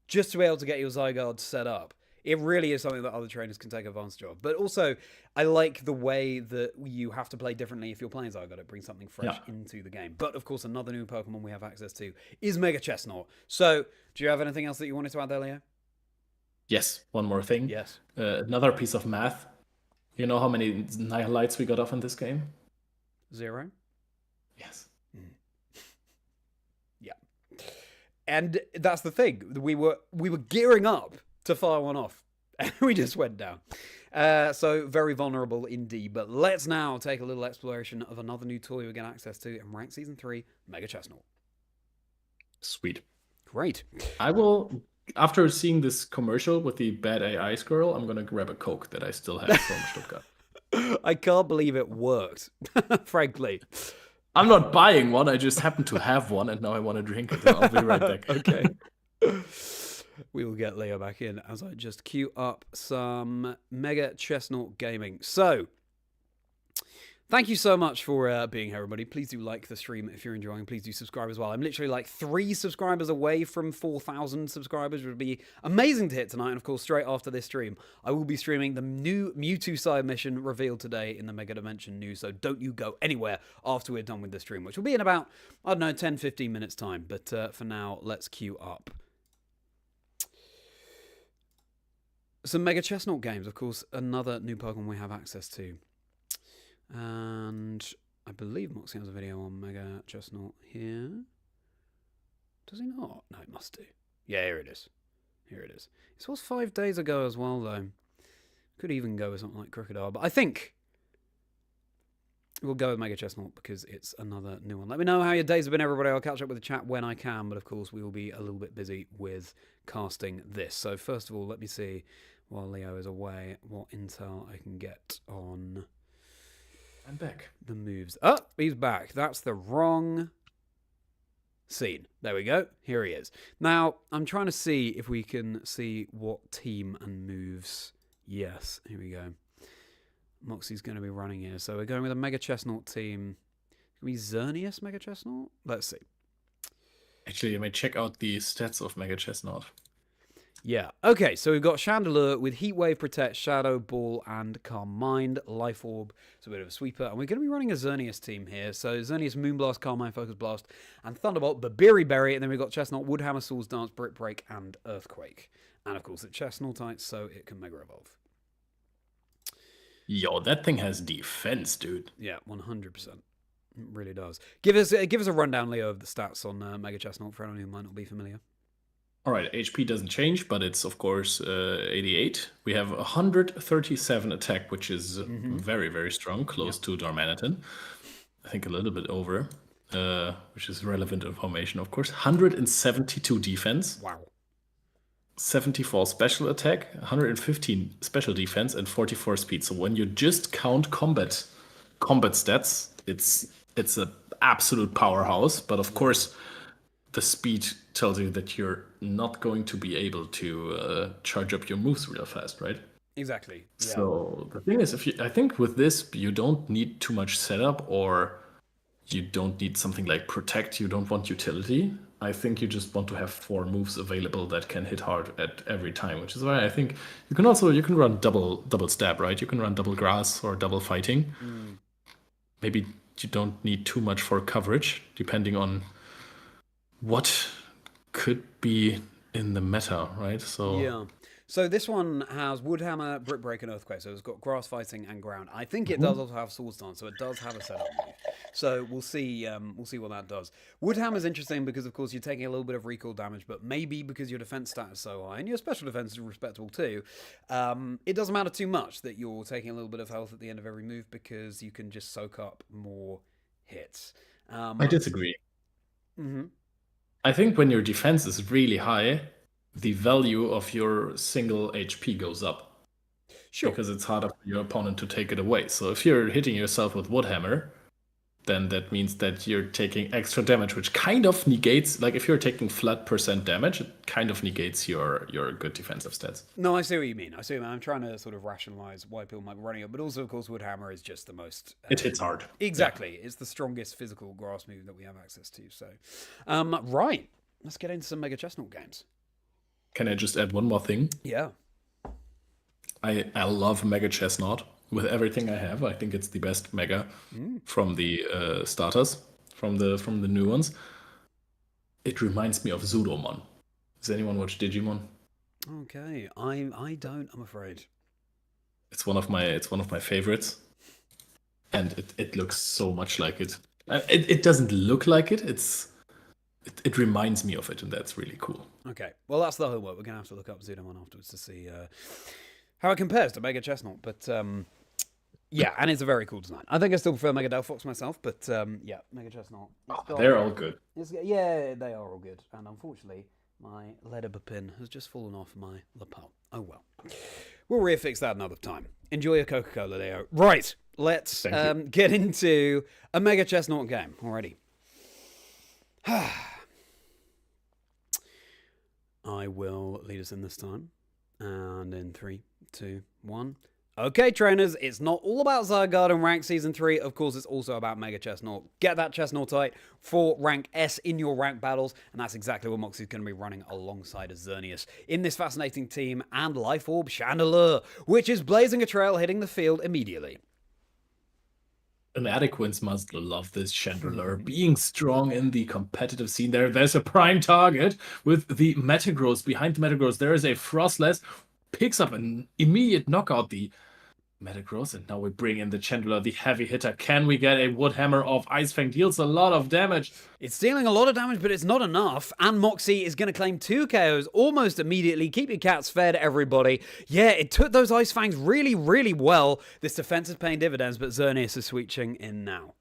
just to be able to get your Zygarde set up, it really is something that other trainers can take advantage of. But also, I like the way that you have to play differently if you're playing Zygarde. It brings something fresh into the game. But, of course, another new Pokemon we have access to is Mega Chesnaught. So, do you have anything else that you wanted to add there, Leo? Yes, one more thing. Yes. Another piece of math. You know how many Nihilites we got off in this game? 0? Yes. Yeah. And that's the thing. We were gearing up to fire one off, and we just went down. So very vulnerable indeed. But let's now take a little exploration of another new toy we get access to in Ranked Season 3, Mega Chesnaught. Sweet. Great. I will, after seeing this commercial with the bad AI squirrel, I'm going to grab a Coke that I still have from Stuttgart. I can't believe it worked, frankly. I'm not buying one, I just happen to have one, and now I want to drink it. I'll be right back. Okay. We will get Leo back in as I just queue up some Mega Chesnaught gaming. So, thank you so much for being here, everybody. Please do like the stream if you're enjoying. Please do subscribe as well. I'm literally like 3 subscribers away from 4,000 subscribers, which would be amazing to hit tonight. And of course, straight after this stream, I will be streaming the new Mewtwo side mission revealed today in the Mega Dimension news. So don't you go anywhere after we're done with the stream, which will be in about, I don't know, 10, 15 minutes time. But for now, let's queue up some Mega Chesnaught games. Of course, another new Pokemon we have access to. And I believe Moxie has a video on Mega Chesnaught here. Does he not? No, it must do. Yeah, here it is. Here it is. This was 5 days ago as well, though. Could even go with something like Crocodile, but I think we'll go with Mega Chesnaught because it's another new one. Let me know how your days have been, everybody. I'll catch up with the chat when I can, but of course we will be a little bit busy with casting this. So first of all, let me see, while Leo is away, what intel I can get on... I'm back. The moves. Oh, he's back. That's the wrong scene. There we go. Here he is. Now, I'm trying to see if we can see what team and moves. Yes, here we go. Moxie's going to be running here. So we're going with a Mega Chesnaught team. Can we Xerneas Mega Chesnaught? Let's see. Actually, I may check out the stats of Mega Chesnaught. Yeah. Okay, so we've got Chandelure with Heat Wave, Protect, Shadow, Ball, and Calm Mind. Life Orb, so a bit of a sweeper. And we're going to be running a Xerneas team here. So Xerneas, Moonblast, Calm Mind, Focus Blast, and Thunderbolt, Babiri Berry. And then we've got Chestnut, Woodhammer, Swords Dance, Brick Break, and Earthquake. And of course, it's Chestnaught, so it can Mega Evolve. Yo, that thing has defense, dude. Yeah, 100%. It really does. Give us a rundown, Leo, of the stats on Mega Chestnaught for anyone who might not be familiar. All right, HP doesn't change, but it's, of course, 88. We have 137 attack, which is very, very strong, close to Darmanitan. I think a little bit over, which is relevant information, of course. 172 defense. Wow. 74 special attack, 115 special defense, and 44 speed. So when you just count combat stats, it's an absolute powerhouse. But of course, the speed tells you that you're not going to be able to charge up your moves real fast, right? Exactly. Yeah. So the thing is, I think with this, you don't need too much setup, or you don't need something like Protect. You don't want utility. I think you just want to have 4 moves available that can hit hard at every time, which is why I think you can run double stab, right? You can run double grass or double fighting. Maybe you don't need too much for coverage, depending on what could be in the meta, right? So yeah. So this one has Woodhammer, Brick Break, and Earthquake. So it's got grass fighting and ground. I think it does also have Swords Dance, so it does have a setup move. So we'll see what that does. Woodhammer's interesting because, of course, you're taking a little bit of recall damage, but maybe because your defense stat is so high and your special defense is respectable too, it doesn't matter too much that you're taking a little bit of health at the end of every move because you can just soak up more hits. I disagree. Mm-hmm. I think when your defense is really high, the value of your single HP goes up. Sure. Because it's harder for your opponent to take it away. So if you're hitting yourself with Woodhammer, then that means that you're taking extra damage, which kind of negates, like if you're taking flat % damage, it kind of negates your good defensive stats. No, I see what you mean. I'm trying to sort of rationalize why people might be running it, but also, of course, Woodhammer is just the most... it hits hard. Exactly. Yeah. It's the strongest physical grass move that we have access to. So, right. Let's get into some Mega Chesnaught games. Can I just add one more thing? Yeah. I love Mega Chesnaught with everything I have. I think it's the best Mega from the starters, from the new ones. It reminds me of Zudomon. Does anyone watch Digimon? Okay, I don't. I'm afraid. It's one of my favorites, and it looks so much like it. It doesn't look like it. It reminds me of it, and that's really cool. Okay, well that's the homework. We're gonna have to look up Zudomon afterwards to see how it compares to Mega Chesnaught, but yeah, and it's a very cool design. I think I still prefer Mega Delphox myself, but yeah, Mega Chesnaught. They're all good. Yeah, they are all good, and unfortunately, my letter pin has just fallen off my lapel. Oh well, we'll refix that another time. Enjoy your Coca-Cola, Leo. Right, let's get into a Mega Chesnaught game already. I will lead us in this time. And in 3, 2, 1. Okay, trainers, it's not all about Zygarde and rank Season 3. Of course, it's also about Mega Chesnaught. Get that Chesnaughtite for rank S in your rank battles, and that's exactly what Moxie's going to be running alongside Xerneas in this fascinating team and Life Orb Chandelure, which is blazing a trail hitting the field immediately. Inadequates must love this Chandelure. Being strong in the competitive scene there's a prime target with the Metagross. Behind the Metagross, there is a Frostless. Picks up an immediate knockout, the Metagross, and now we bring in the Chandelure, the heavy hitter. Can we get a Woodhammer off? Ice Fang deals a lot of damage. It's dealing a lot of damage, but it's not enough. And Moxie is going to claim 2 KOs almost immediately. Keep your cats fed, everybody. Yeah, it took those Ice Fangs really, really well. This defense is paying dividends, but Xerneas is switching in now.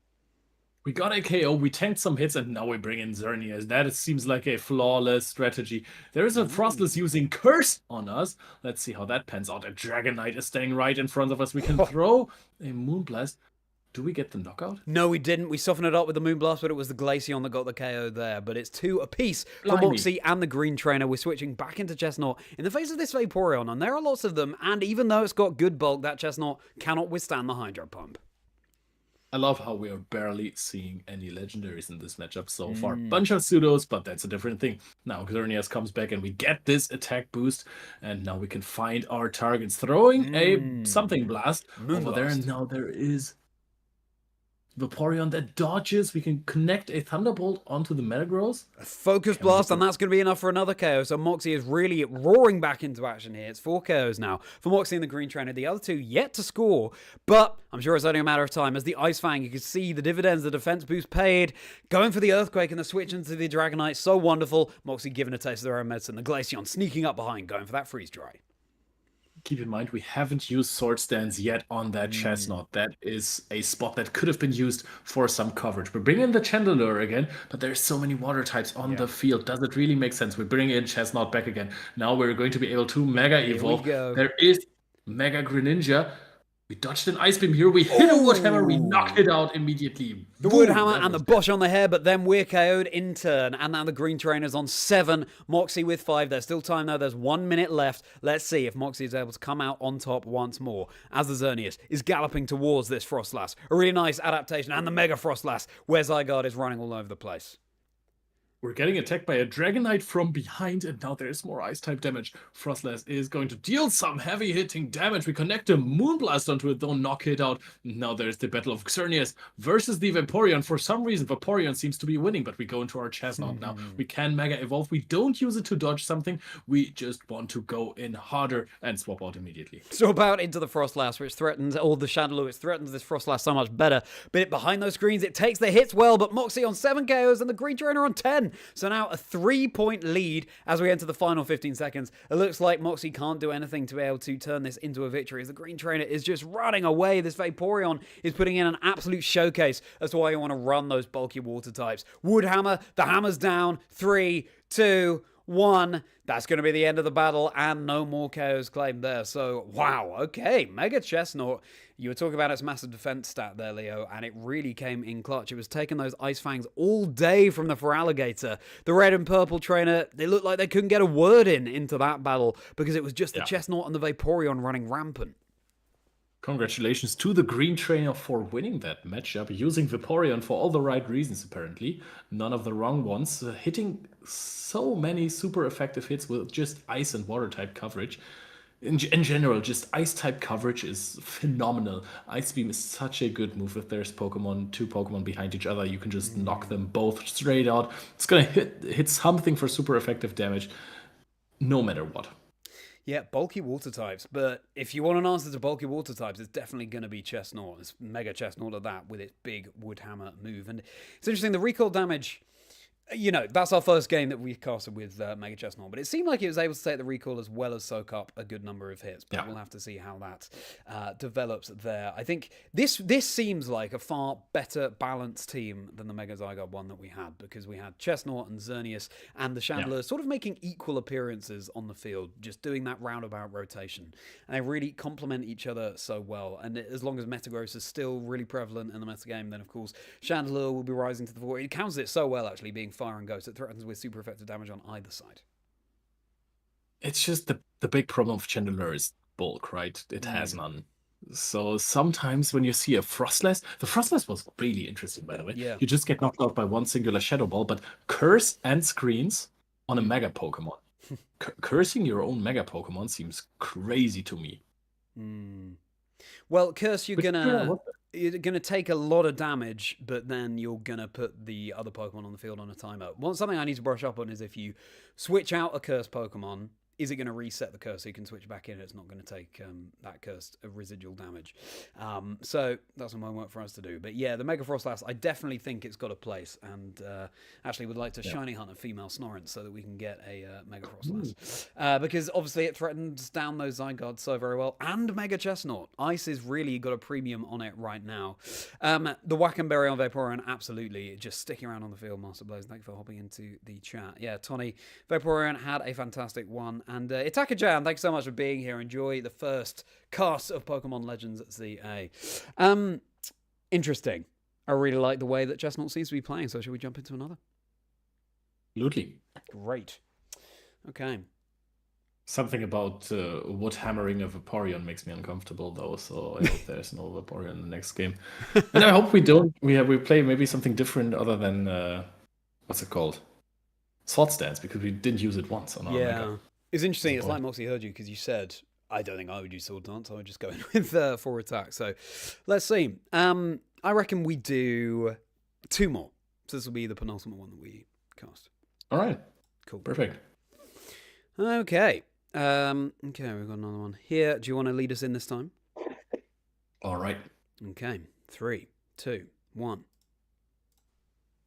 We got a KO, we tanked some hits, and now we bring in Xerneas. That seems like a flawless strategy. There is a Frostless using Curse on us. Let's see how that pans out. A Dragonite is staying right in front of us. We can throw a Moonblast. Do we get the knockout? No, we didn't. We softened it up with the Moonblast, but it was the Glaceon that got the KO there. But it's 2 apiece for Moxie and the Green Trainer. We're switching back into Chesnaught in the face of this Vaporeon, and there are lots of them. And even though it's got good bulk, that Chesnaught cannot withstand the Hydro Pump. I love how we are barely seeing any legendaries in this matchup so far. Bunch of pseudos, but that's a different thing. Now Xerneas comes back and we get this attack boost, and now we can find our targets. Throwing a something blast over there, and now there is Vaporeon that dodges. We can connect a Thunderbolt onto the Metagross. A Focus Blast, and that's going to be enough for another KO. So Moxie is really roaring back into action here. It's 4 KOs now for Moxie and the Green Trainer. The other 2 yet to score, but I'm sure it's only a matter of time. As the Ice Fang, you can see the dividends, the defense boost paid. Going for the Earthquake and the switch into the Dragonite, so wonderful. Moxie giving a taste of their own medicine. The Glaceon sneaking up behind, going for that Freeze Dry. Keep in mind, we haven't used Sword Stance yet on that Chesnaught. That is a spot that could have been used for some coverage. We bring in the Chandelure again, but there's so many water types on the field. Does it really make sense? We bring in Chesnaught back again. Now we're going to be able to Mega Evolve. There is Mega Greninja. We dodged an Ice Beam here. We hit a Woodhammer. We knocked it out immediately. The Woodhammer and the Bosch on the hair, but then we're KO'd in turn. And now the Green Trainer's on 7. Moxie with 5. There's still time though. There's 1 minute left. Let's see if Moxie is able to come out on top once more. As the Xerneas is galloping towards this Frostlass. A really nice adaptation. And the Mega Frostlass, where Zygarde is running all over the place. We're getting attacked by a Dragonite from behind, and now there's more Ice-type damage. Frostlass is going to deal some heavy-hitting damage. We connect a Moonblast onto it, though knock it out. Now there's the Battle of Xerneas versus the Vaporeon. For some reason, Vaporeon seems to be winning, but we go into our Chesnaught now. We can Mega Evolve. We don't use it to dodge something. We just want to go in harder and swap out immediately. Swap out into the Frostlass, which threatens, or the Chandelure, which threatens this Frostlass so much better. But behind those screens, it takes the hits well, but Moxie on 7 KOs and the Green Trainer on 10. So now a 3-point lead as we enter the final 15 seconds. It looks like Moxie can't do anything to be able to turn this into a victory as the Green Trainer is just running away. This Vaporeon is putting in an absolute showcase as to why you want to run those bulky water types. Woodhammer, the hammer's down. 3, 2, 1. That's going to be the end of the battle, and no more KOs claimed there. So, wow, okay, Mega Chesnaught. You were talking about its massive defense stat there, Leo, and it really came in clutch. It was taking those Ice Fangs all day from the Feraligatr. The red and purple trainer, they looked like they couldn't get a word into that battle because it was just the Chesnaught and the Vaporeon running rampant. Congratulations to the Green Trainer for winning that matchup, using Vaporeon for all the right reasons, apparently. None of the wrong ones. Hitting so many super effective hits with just Ice and Water type coverage. In general, just Ice type coverage is phenomenal. Ice Beam is such a good move. If there's two Pokemon behind each other, you can just knock them both straight out. It's gonna hit something for super effective damage, no matter what. Yeah, bulky water types. But if you want an answer to bulky water types, it's definitely going to be Chesnaught. It's Mega Chesnaught at that with its big Woodhammer move. And it's interesting, the recoil damage, you know, that's our first game that we casted with Mega Chesnaught, but it seemed like it was able to take the recoil as well as soak up a good number of hits. But we'll have to see how that develops there. I think this seems like a far better balanced team than the Mega Zygarde one that we had, because we had Chesnaught and Xerneas and the Chandelure sort of making equal appearances on the field, just doing that roundabout rotation. And they really complement each other so well. And as long as Metagross is still really prevalent in the metagame, then of course Chandelure will be rising to the fore. It counts it so well, actually, being Fire and Ghost. It threatens with super effective damage on either side. It's just the big problem of Chandelure is bulk, right? It has none. So sometimes when you see a Frostlass, the Frostlass was really interesting, by the way. Yeah. You just get knocked out by one singular Shadow Ball, but curse and screens on a Mega Pokemon. Cursing your own Mega Pokemon seems crazy to me. Well, Curse, you're gonna take a lot of damage, but then you're gonna put the other Pokemon on the field on a timer. Something I need to brush up on is if you switch out a Curse Pokemon, is it going to reset the curse so you can switch back in? It's not going to take that cursed residual damage. So that's some homework for us to do. But yeah, the Mega Frostlass, I definitely think it's got a place, and actually would like to shiny hunt a female Snorrent so that we can get a Mega Frostlass. Because obviously it threatens down those Zygardes so very well. And Mega Chesnaught. Ice has really got a premium on it right now. The Wackenberry on Vaporeon, absolutely. Just sticking around on the field, Master Blaze. Thank you for hopping into the chat. Yeah, Tony, Vaporeon had a fantastic one. And Itaka-Jan, thanks so much for being here. Enjoy the first cast of Pokemon Legends at ZA. Interesting. I really like the way that Chesnaught seems to be playing, so should we jump into another? Absolutely. Great. Okay. Something about wood hammering a Vaporeon makes me uncomfortable, though, so I hope there's no Vaporeon in the next game. And I hope we play maybe something different other than, what's it called? Swords Dance, because we didn't use it once on our Mega. It's interesting. It's like Moxie heard you, because you said, I don't think I would use Sword Dance. I would just go in with 4 attacks. So let's see. I reckon we do 2 more. So this will be the penultimate one that we cast. All right. Cool. Perfect. Okay. Okay, we've got another one here. Do you want to lead us in this time? All right. Okay. 3, 2, 1.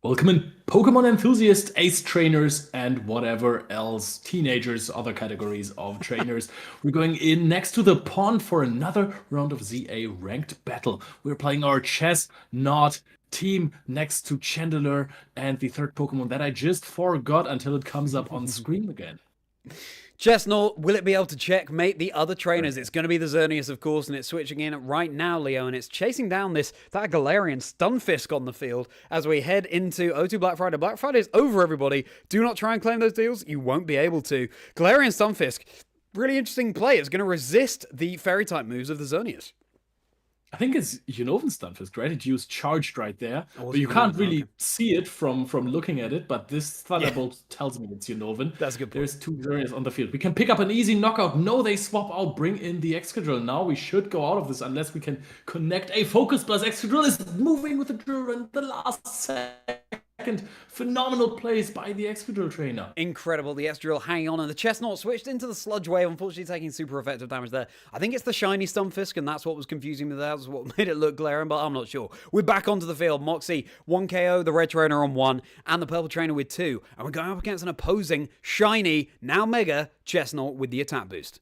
Welcome in, Pokemon enthusiasts, ace trainers, and whatever else, teenagers, other categories of trainers. We're going in next to the pond for another round of ZA ranked battle. We're playing our Chesnaught team next to Chandelure and the third Pokemon that I just forgot until it comes up on screen again. Chesnaught, will it be able to checkmate the other trainers? It's going to be the Xerneas, of course, and it's switching in right now, Leo, and it's chasing down that Galarian Stunfisk on the field as we head into O2 Black Friday. Black Friday is over, everybody. Do not try and claim those deals. You won't be able to. Galarian Stunfisk, really interesting play. It's going to resist the Fairy-type moves of the Xerneas. I think it's Unova Stunfisk, right? It used charged right there, Oh, was but it you can't Unova? really Okay. see it from looking at it. But this Yeah, Thunderbolt tells me it's Unovan. that's a good point. There's two Xerneas on the field. We can pick up an easy knockout. No, they swap out, bring in the Excadrill. Now we should go out of this unless we can connect a Focus Blast. Excadrill is moving with the drill in the last second. Phenomenal plays by the Excadrill trainer. Incredible. The S-Drill hanging on, and the Chesnaught switched into the Sludge Wave, unfortunately taking super effective damage there. I think it's the shiny Stunfisk, and that's what was confusing me. That was what made it look glaring, but I'm not sure. We're back onto the field. Moxie, 1 KO, the Red Trainer on 1, and the Purple Trainer with 2. And we're going up against an opposing shiny, now Mega, Chesnaught with the attack boost.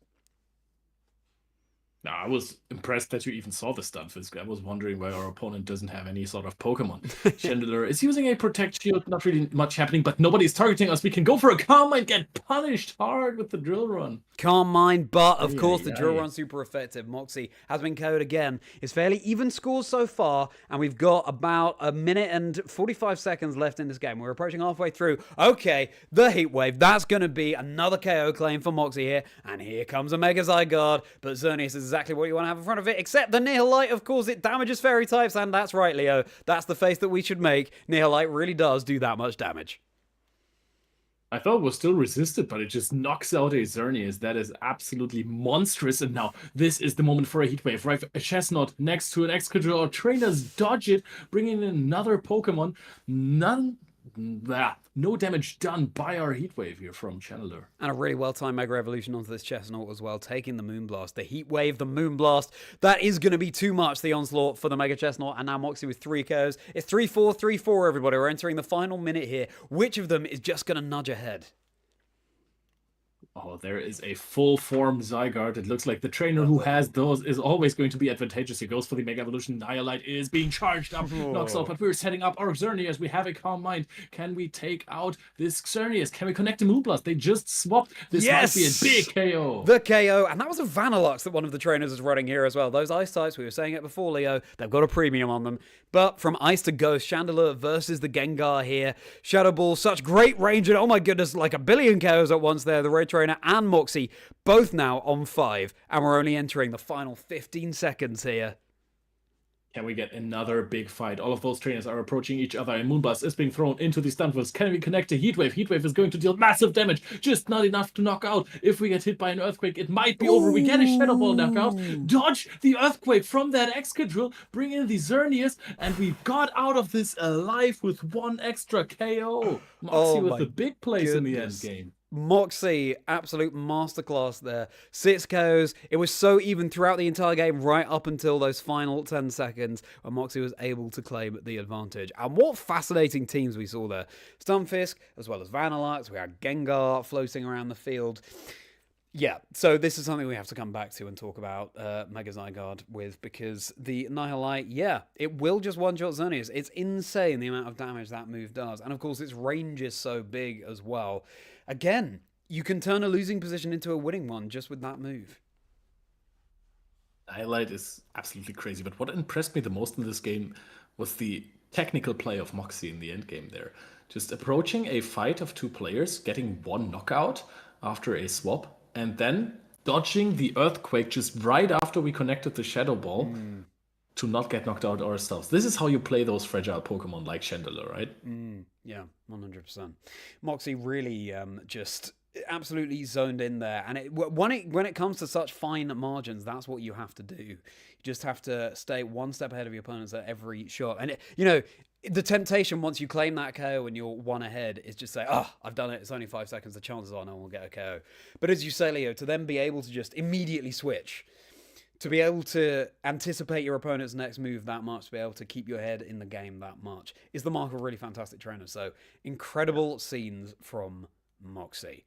Now, I was impressed that you even saw the Stunfisk. I was wondering why our opponent doesn't have any sort of Pokemon. Chandelure is using a Protect Shield, not really much happening, but nobody's targeting us. We can go for a Calm Mind, get punished hard with the Drill Run. Calm Mind, but of course the Drill Run super effective. Moxie has been KO'd again. It's fairly even scores so far, and we've got about a minute and 45 seconds left in this game. We're approaching halfway through. Okay, the Heat Wave. That's going to be another KO claim for Moxie here, and here comes a Mega Zygarde, but Xerneas is exactly what you want to have in front of it, except the Nihilite, of course, it damages fairy types, and that's right, Leo. That's the face that we should make. Nihilite really does do that much damage. I thought it was still resisted, but it just knocks out a Xerneas. That is absolutely monstrous. And now this is the moment for a Heat Wave, right? A Chesnaught next to an Excadrill. Our trainers dodge it, bringing in another Pokemon. No damage done by our Heat Wave here from Chandelure. And a really well-timed Mega Evolution onto this Chesnaught as well, taking the Moonblast, the Heat Wave, the Moonblast. That is going to be too much, the onslaught for the Mega Chesnaught, and now Moxie with 3 KOs. It's 3-4, 3-4, everybody. We're entering the final minute here. Which of them is just going to nudge ahead? Oh, there is a full form Zygarde. It looks like the trainer who has those is always going to be advantageous. He goes for the Mega Evolution. Nihilite is being charged up. Knocks out, but we're setting up our Xerneas. We have a Calm Mind. Can we take out this Xerneas? Can we connect the Moonblast? They just swapped. This might be a big KO. The KO. And that was a Vanillux that one of the trainers is running here as well. Those Ice types, we were saying it before, Leo, they've got a premium on them. But from Ice to Ghost, Chandelure versus the Gengar here. Shadow Ball, such great range. And oh my goodness, like a billion KOs at once there. The Red Trainer and Moxie both now on 5. And we're only entering the final 15 seconds here. Can we get another big fight? All of those trainers are approaching each other, and Moonblast is being thrown into the Stunfisk. Can we connect a Heat Wave? Heat Wave is going to deal massive damage, just not enough to knock out. If we get hit by an Earthquake, it might be over. We get a Shadow Ball knockout, dodge the Earthquake from that Excadrill, bring in the Xerneas, and we got out of this alive with 1 extra KO. Moxie with the big plays in the end game. Moxie, absolute masterclass there. 6 KOs. It was so even throughout the entire game, right up until those final 10 seconds, when Moxie was able to claim the advantage. And what fascinating teams we saw there. Stunfisk, as well as Vanillux. We had Gengar floating around the field. Yeah, so this is something we have to come back to and talk about Mega Zygarde with, because the Nihilite, yeah, it will just one-shot Xerneas. It's insane the amount of damage that move does. And of course, its range is so big as well. Again, you can turn a losing position into a winning one just with that move. Nihilite is absolutely crazy, but what impressed me the most in this game was the technical play of Moxie in the end game there. Just approaching a fight of 2 players, getting 1 knockout after a swap, and then dodging the Earthquake just right after we connected the Shadow Ball to not get knocked out ourselves. This is how you play those fragile Pokemon like Chandelure, right? Yeah, 100%. Moxie really just absolutely zoned in there. And when it comes to such fine margins, that's what you have to do. You just have to stay 1 step ahead of your opponents at every shot. And, the temptation once you claim that KO and you're 1 ahead is just say, I've done it. It's only 5 seconds. The chances are no one will get a KO. But as you say, Leo, to then be able to just immediately switch, to be able to anticipate your opponent's next move that much, to be able to keep your head in the game that much, is the mark of a really fantastic trainer. So, incredible scenes from Moxie.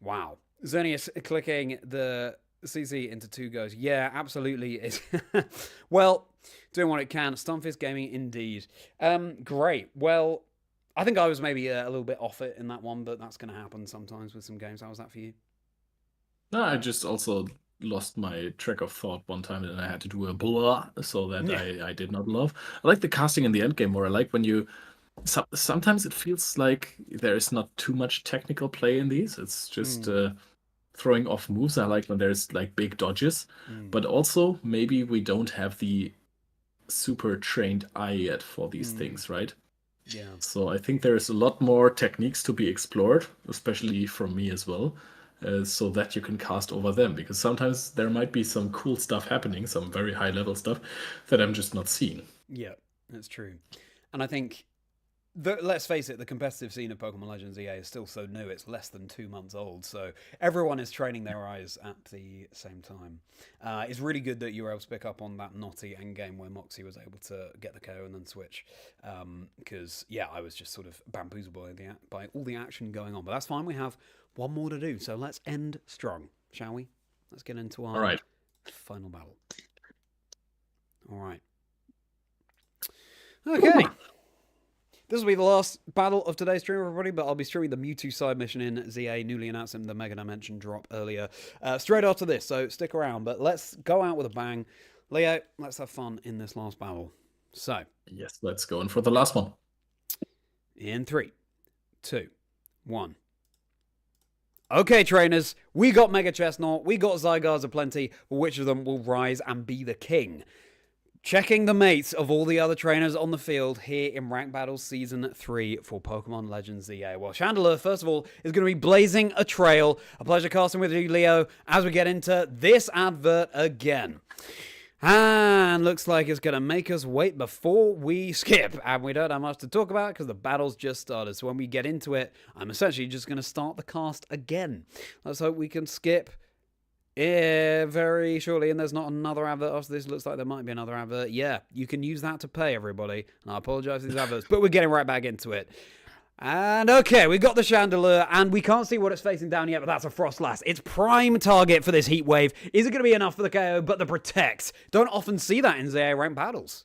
Wow. Xerneas clicking the CC into 2 goes. Yeah, absolutely. Well, doing what it can. Stunfisk Gaming, indeed. Great. Well, I think I was maybe a little bit off it in that one, but that's going to happen sometimes with some games. How was that for you? No, I just also lost my track of thought one time, and I had to do a blah, so that I did not love. I like the casting in the end game more. I like when you... sometimes it feels like there is not too much technical play in these. It's just throwing off moves. I like when there's like big dodges, but also maybe we don't have the super trained eye yet for these things, right? Yeah. So I think there's a lot more techniques to be explored, especially from me as well, so that you can cast over them. Because sometimes there might be some cool stuff happening, some very high level stuff that I'm just not seeing. Yeah, that's true. And I think, let's face it, the competitive scene of Pokemon Legends EA is still so new. It's less than 2 months old, so everyone is training their eyes at the same time. It's really good that you were able to pick up on that naughty endgame where Moxie was able to get the KO and then switch. Because, yeah, I was just sort of bamboozled by all the action going on. But that's fine. We have one more to do, so let's end strong, shall we? Let's get into our final battle. All right. Okay. This will be the last battle of today's stream, everybody, but I'll be streaming the Mewtwo side mission in ZA, newly announced in the Mega Dimension drop earlier, straight after this, so stick around. But let's go out with a bang. Leo, let's have fun in this last battle. So. Yes, let's go in for the last one. In 3, 2, 1. Okay, trainers, we got Mega Chesnaught, we got Zygarde aplenty, but which of them will rise and be the king? Checking the mates of all the other trainers on the field here in Rank Battles Season 3 for Pokemon Legends ZA. Well, Chandelure, first of all, is going to be blazing a trail. A pleasure casting with you, Leo, as we get into this advert again. And looks like it's going to make us wait before we skip. And we don't have much to talk about because the battle's just started. So when we get into it, I'm essentially just going to start the cast again. Let's hope we can skip very shortly, and there's not another advert after this. Looks like there might be another advert. Yeah, you can use that to pay, everybody. And I apologize for these adverts, but we're getting right back into it. And okay, we've got the Chandelure, and we can't see what it's facing down yet, but that's a Frostlass. It's prime target for this Heat Wave. Is it going to be enough for the KO? But the Protect. Don't often see that in ZA rank battles.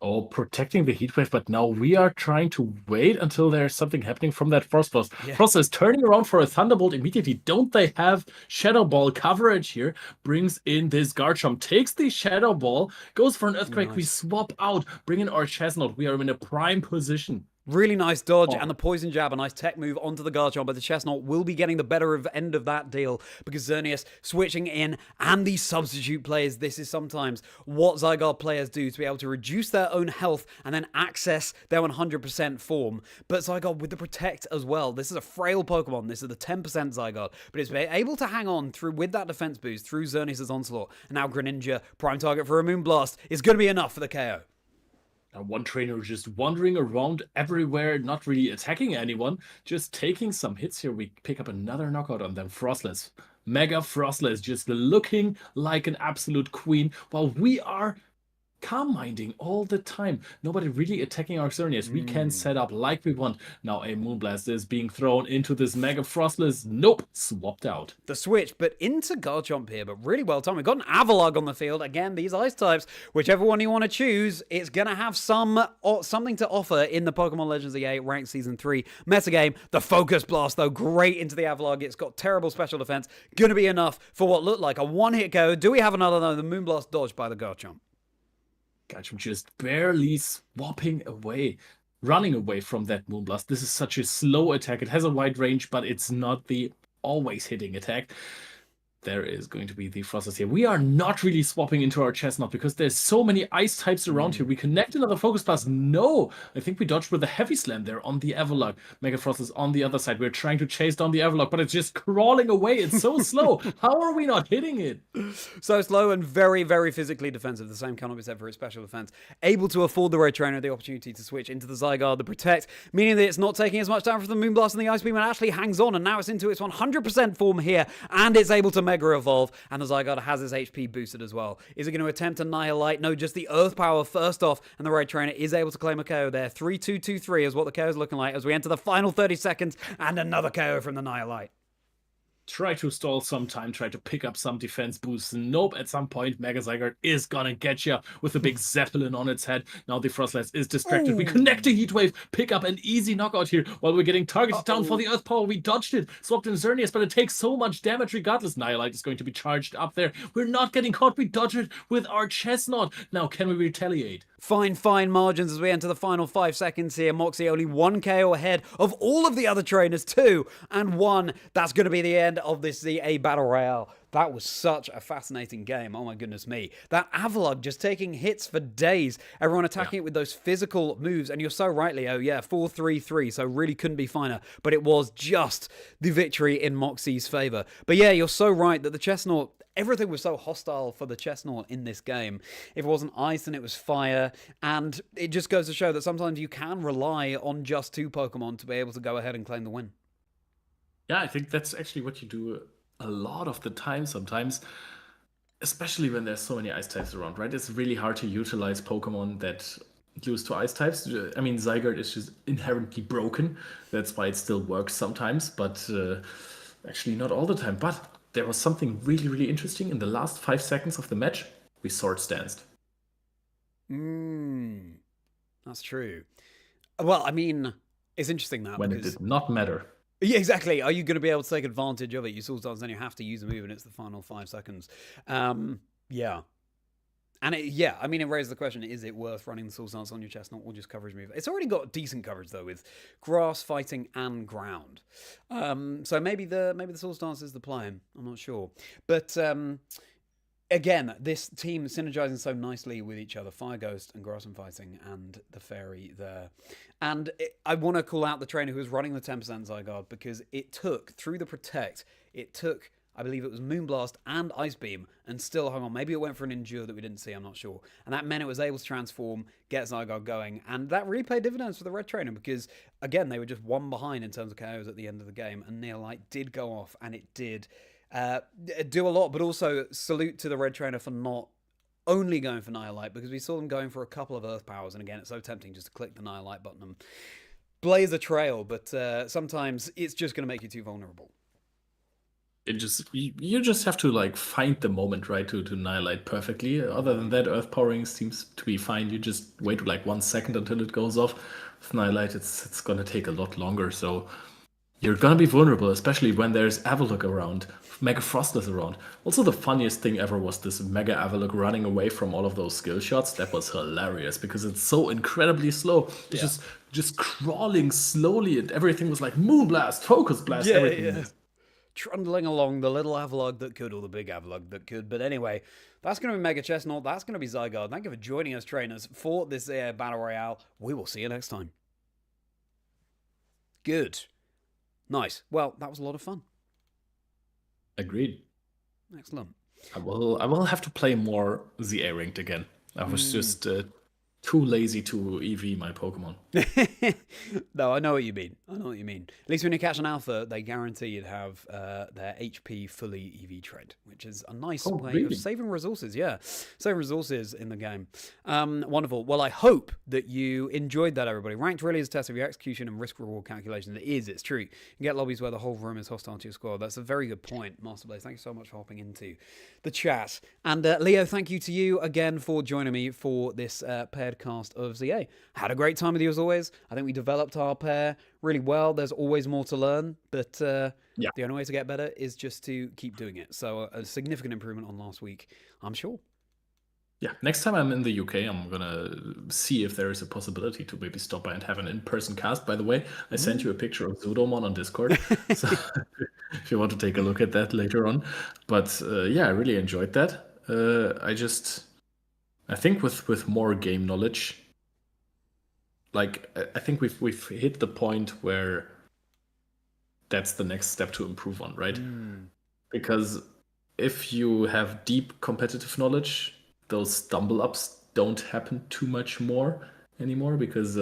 Oh, protecting the heat wave, but now we are trying to wait until there's something happening from that Frostlass. Yeah. Frostlass turning around for a Thunderbolt immediately. Don't they have Shadow Ball coverage here? Brings in this Garchomp, takes the Shadow Ball, goes for an Earthquake. Nice. We swap out, bring in our Chesnaught. We are in a prime position. Really nice dodge and the Poison Jab, a nice tech move onto the Garchomp, but the Chesnaught will be getting the better end of that deal because Xerneas switching in and these substitute players. This is sometimes what Zygarde players do to be able to reduce their own health and then access their 100% form. But Zygarde with the Protect as well. This is a frail Pokemon. This is the 10% Zygarde, but it's been able to hang on through with that defense boost through Xerneas' Onslaught. And now Greninja, prime target for a Moonblast, is going to be enough for the KO. One trainer just wandering around everywhere, not really attacking anyone, just taking some hits here. We pick up another knockout on them. Frostlass. Mega Frostlass just looking like an absolute queen while we are calm minding all the time. Nobody really attacking our Xerneas. We can set up like we want. Now a Moonblast is being thrown into this Mega Frostlass. Nope, swapped out. The switch, but into Garchomp here, but really well timed. We've got an Avalugg on the field. Again, these ice types, whichever one you want to choose, it's going to have something to offer in the Pokemon Legends EA Ranked Season 3 metagame. The Focus Blast, though, great into the Avalugg. It's got terrible special defense. Going to be enough for what looked like a one-hit KO. Do we have another? No, the Moonblast dodged by the Garchomp. Garchomp just barely swapping away, running away from that Moonblast. This is such a slow attack. It has a wide range, but it's not the always hitting attack. There is going to be the Frostlass here. We are not really swapping into our Chesnaught because there's so many ice types around here. We connect another Focus Blast. No! I think we dodged with a Heavy Slam there on the Avalugg. Mega Frostlass on the other side. We're trying to chase down the Avalugg, but it's just crawling away. It's so slow. How are we not hitting it? So slow and very, very physically defensive. The same cannot be said for its special defense. Able to afford the Red Trainer the opportunity to switch into the Zygarde, the Protect, meaning that it's not taking as much damage from the Moonblast and the Ice Beam and actually hangs on, and now it's into its 100% form here, and it's able to Mega Evolve. And the Zygarde has its HP boosted as well. Is it going to attempt Annihilate? No, just the Earth Power first off. And the Red Trainer is able to claim a KO there. 3-2-2-3 is what the KO is looking like as we enter the final 30 seconds. And another KO from the Annihilate. Try to stall some time, try to pick up some defense boosts. Nope, at some point, Mega Zygarde is gonna get you with a big Zeppelin on its head. Now the Frostlass is distracted. We connect a Heat Wave, pick up an easy knockout here while we're getting targeted down for the Earth Power. We dodged it, swapped in Xerneas, but it takes so much damage regardless. Annihilate is going to be charged up there. We're not getting caught. We dodged it with our Chesnaught. Now, can we retaliate? Fine margins as we enter the final 5 seconds here. Moxie only 1 KO ahead of all of the other trainers, 2 and 1. That's going to be the end of this ZA Battle Royale. That was such a fascinating game. Oh my goodness me. That Avalugg just taking hits for days. Everyone attacking it with those physical moves. And you're so right, Leo. Yeah, 4-3-3. So really couldn't be finer. But it was just the victory in Moxie's favor. But yeah, you're so right that the Chesnaught, everything was so hostile for the Chesnaught in this game. If it wasn't ice, then it was fire. And it just goes to show that sometimes you can rely on just 2 Pokemon to be able to go ahead and claim the win. Yeah, I think that's actually what you do a lot of the time sometimes, especially when there's so many ice types around, right? It's really hard to utilize Pokemon that use 2 ice types. I mean, Zygarde is just inherently broken. That's why it still works sometimes, but actually not all the time. But there was something really, really interesting. In the last 5 seconds of the match, we Swords Danced. That's true. Well, I mean, it's interesting that when because... it did not matter. Yeah, exactly. Are you going to be able to take advantage of it? You Swords Dance, then you have to use a move, and it's the final 5 seconds. Yeah. And I mean, it raises the question, is it worth running the Swords Dance on your Chesnaught or just coverage move? It's already got decent coverage, though, with grass, fighting, and ground. So maybe the Swords Dance is the play. I'm not sure. But... again, this team synergizing so nicely with each other, Fire Ghost and Grass and Fighting and the Fairy there. And I want to call out the trainer who was running the 10% Zygarde because it took, through the Protect, I believe it was Moonblast and Ice Beam and still hung on. Maybe it went for an Endure that we didn't see, I'm not sure. And that meant it was able to transform, get Zygarde going. And that really paid dividends for the Red Trainer because, again, they were just 1 behind in terms of KOs at the end of the game. And Neolite did go off and it did... do a lot, but also salute to the Red Trainer for not only going for Nihilite, because we saw them going for a couple of Earth Powers, and again, it's so tempting just to click the Nihilite button and blaze a trail, but sometimes it's just going to make you too vulnerable. You just have to like find the moment, right, to Nihilite perfectly. Other than that, Earth Powering seems to be fine. You just wait like 1 second until it goes off. With Nihilite, it's gonna take a lot longer, so you're gonna be vulnerable, especially when there's Avalugg around, Mega Frostless around. Also, the funniest thing ever was this Mega Avalugg running away from all of those skill shots. That was hilarious because it's so incredibly slow. It's just crawling slowly, and everything was like Moonblast, Focus Blast, everything. Trundling along, the little Avalugg that could, or the big Avalugg that could. But anyway, that's going to be Mega Chesnaught. That's going to be Zygarde. Thank you for joining us, trainers, for this Battle Royale. We will see you next time. Good. Nice. Well, that was a lot of fun. Agreed. Excellent. I will have to play more ZA ranked again. I was just too lazy to EV my Pokemon. No, I know what you mean. At least when you catch an alpha, they guarantee you'd have their HP fully EV trade, which is a nice way of saving resources. Yeah, saving resources in the game. Wonderful. Well, I hope that you enjoyed that, everybody. Ranked really is a test of your execution and risk-reward calculations. It's true. You can get lobbies where the whole room is hostile to your squad. That's a very good point, Master Blaze. Thank you so much for hopping into the chat. And Leo, thank you to you again for joining me for this paired cast of ZA. Had a great time with you as always. I think we developed our pair really well. There's always more to learn, but the only way to get better is just to keep doing it. So a significant improvement on last week, I'm sure. Yeah, next time I'm in the UK, I'm gonna see if there is a possibility to maybe stop by and have an in-person cast. By the way, I sent you a picture of Zudomon on Discord, so if you want to take a look at that later on. But yeah, I really enjoyed that. I think with more game knowledge, like I think we've hit the point where that's the next step to improve on, right? Because if you have deep competitive knowledge, those stumble ups don't happen too much more anymore because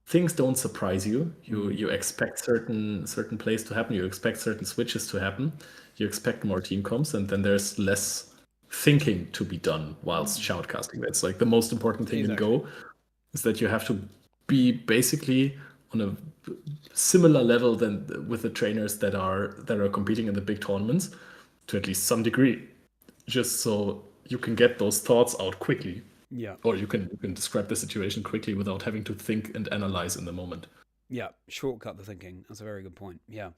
things don't surprise you. You expect certain plays to happen. You expect certain switches to happen. You expect more team comps, and then there's less thinking to be done whilst shoutcasting. That's like the most important thing in Go, is that you have to be basically on a similar level than with the trainers that are competing in the big tournaments to at least some degree, just so you can get those thoughts out quickly. Yeah. Or you can describe the situation quickly without having to think and analyze in the moment. Yeah, shortcut the thinking. That's a very good point. Yeah.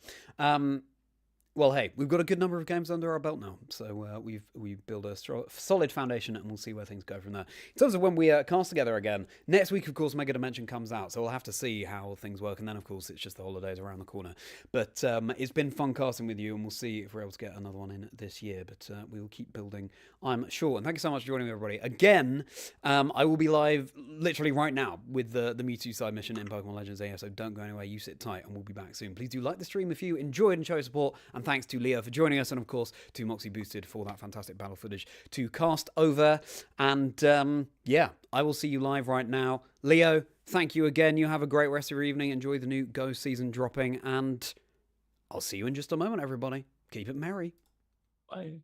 Well, hey, we've got a good number of games under our belt now, so we've built a solid foundation, and we'll see where things go from there. In terms of when we cast together again, next week, of course, Mega Dimension comes out, so we'll have to see how things work, and then, of course, it's just the holidays around the corner. But it's been fun casting with you, and we'll see if we're able to get another one in this year, but we will keep building, I'm sure. And thank you so much for joining me, everybody. Again, I will be live literally right now with the Mewtwo side mission in Pokémon Legends AF, so don't go anywhere, you sit tight, and we'll be back soon. Please do like the stream if you enjoyed and show your support, and thanks to Leo for joining us, and of course to Moxie Boosted for that fantastic battle footage to cast over. And yeah, I will see you live right now. Leo, thank you again. You have a great rest of your evening. Enjoy the new Go season dropping, and I'll see you in just a moment, everybody. Keep it merry. Bye.